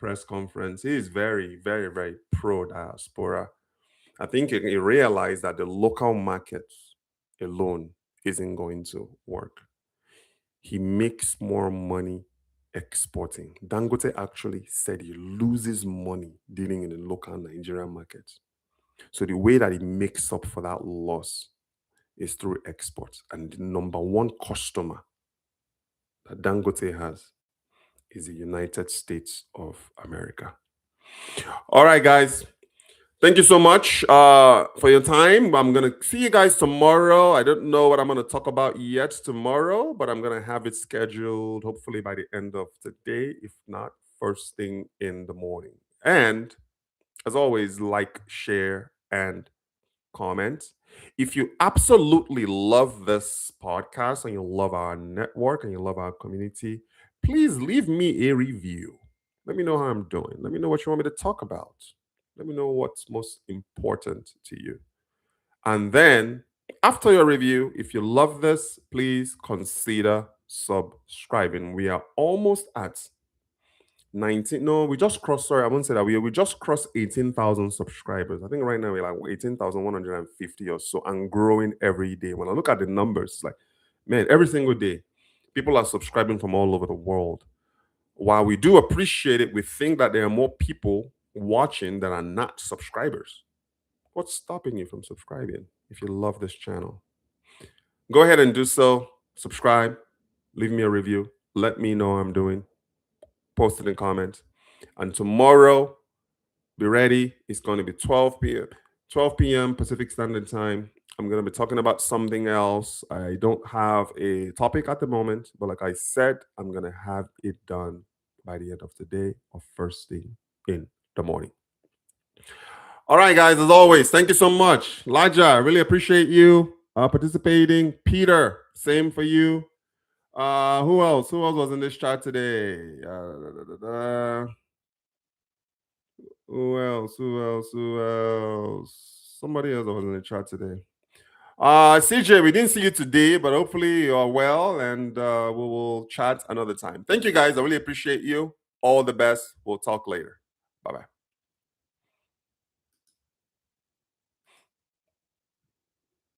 press conference. He is very, very, very pro diaspora. I think he realized that the local market alone isn't going to work. He makes more money exporting. Dangote actually said he loses money dealing in the local Nigerian market. So the way that he makes up for that loss is through exports. And the number one customer that Dangote has is the United States of America. All right, guys. Thank you so much for your time. I'm going to see you guys tomorrow. I don't know what I'm going to talk about yet tomorrow, but I'm going to have it scheduled hopefully by the end of today, if not first thing in the morning. And as always, like, share, and comment. If you absolutely love this podcast and you love our network and you love our community, please leave me a review. Let me know how I'm doing. Let me know what you want me to talk about. Let me know what's most important to you. And then after your review, if you love this, please consider subscribing. We are almost at 19. No, we just crossed. Sorry, I won't say that. We just crossed 18,000 subscribers. I think right now we're like 18,150 or so and growing every day. When I look at the numbers, it's like, man, every single day, people are subscribing from all over the world. While we do appreciate it, we think that there are more people watching that are not subscribers. What's stopping you from subscribing if you love this channel? Go ahead and do so. Subscribe, leave me a review, let me know how I'm doing, post it in comments. And tomorrow, be ready. It's going to be 12 p.m. 12 p.m. Pacific Standard Time. I'm going to be talking about something else. I don't have a topic at the moment, but like I said, I'm going to have it done by the end of the day or first thing in the morning. All right, guys, as always, thank you so much. Laja, I really appreciate you participating. Peter, same for you. Who else? Who else was in this chat today? Who else? Who else? Who else? Somebody else was in the chat today. CJ, we didn't see you today, but hopefully you are well and we will chat another time. Thank you guys. I really appreciate you. All the best. We'll talk later.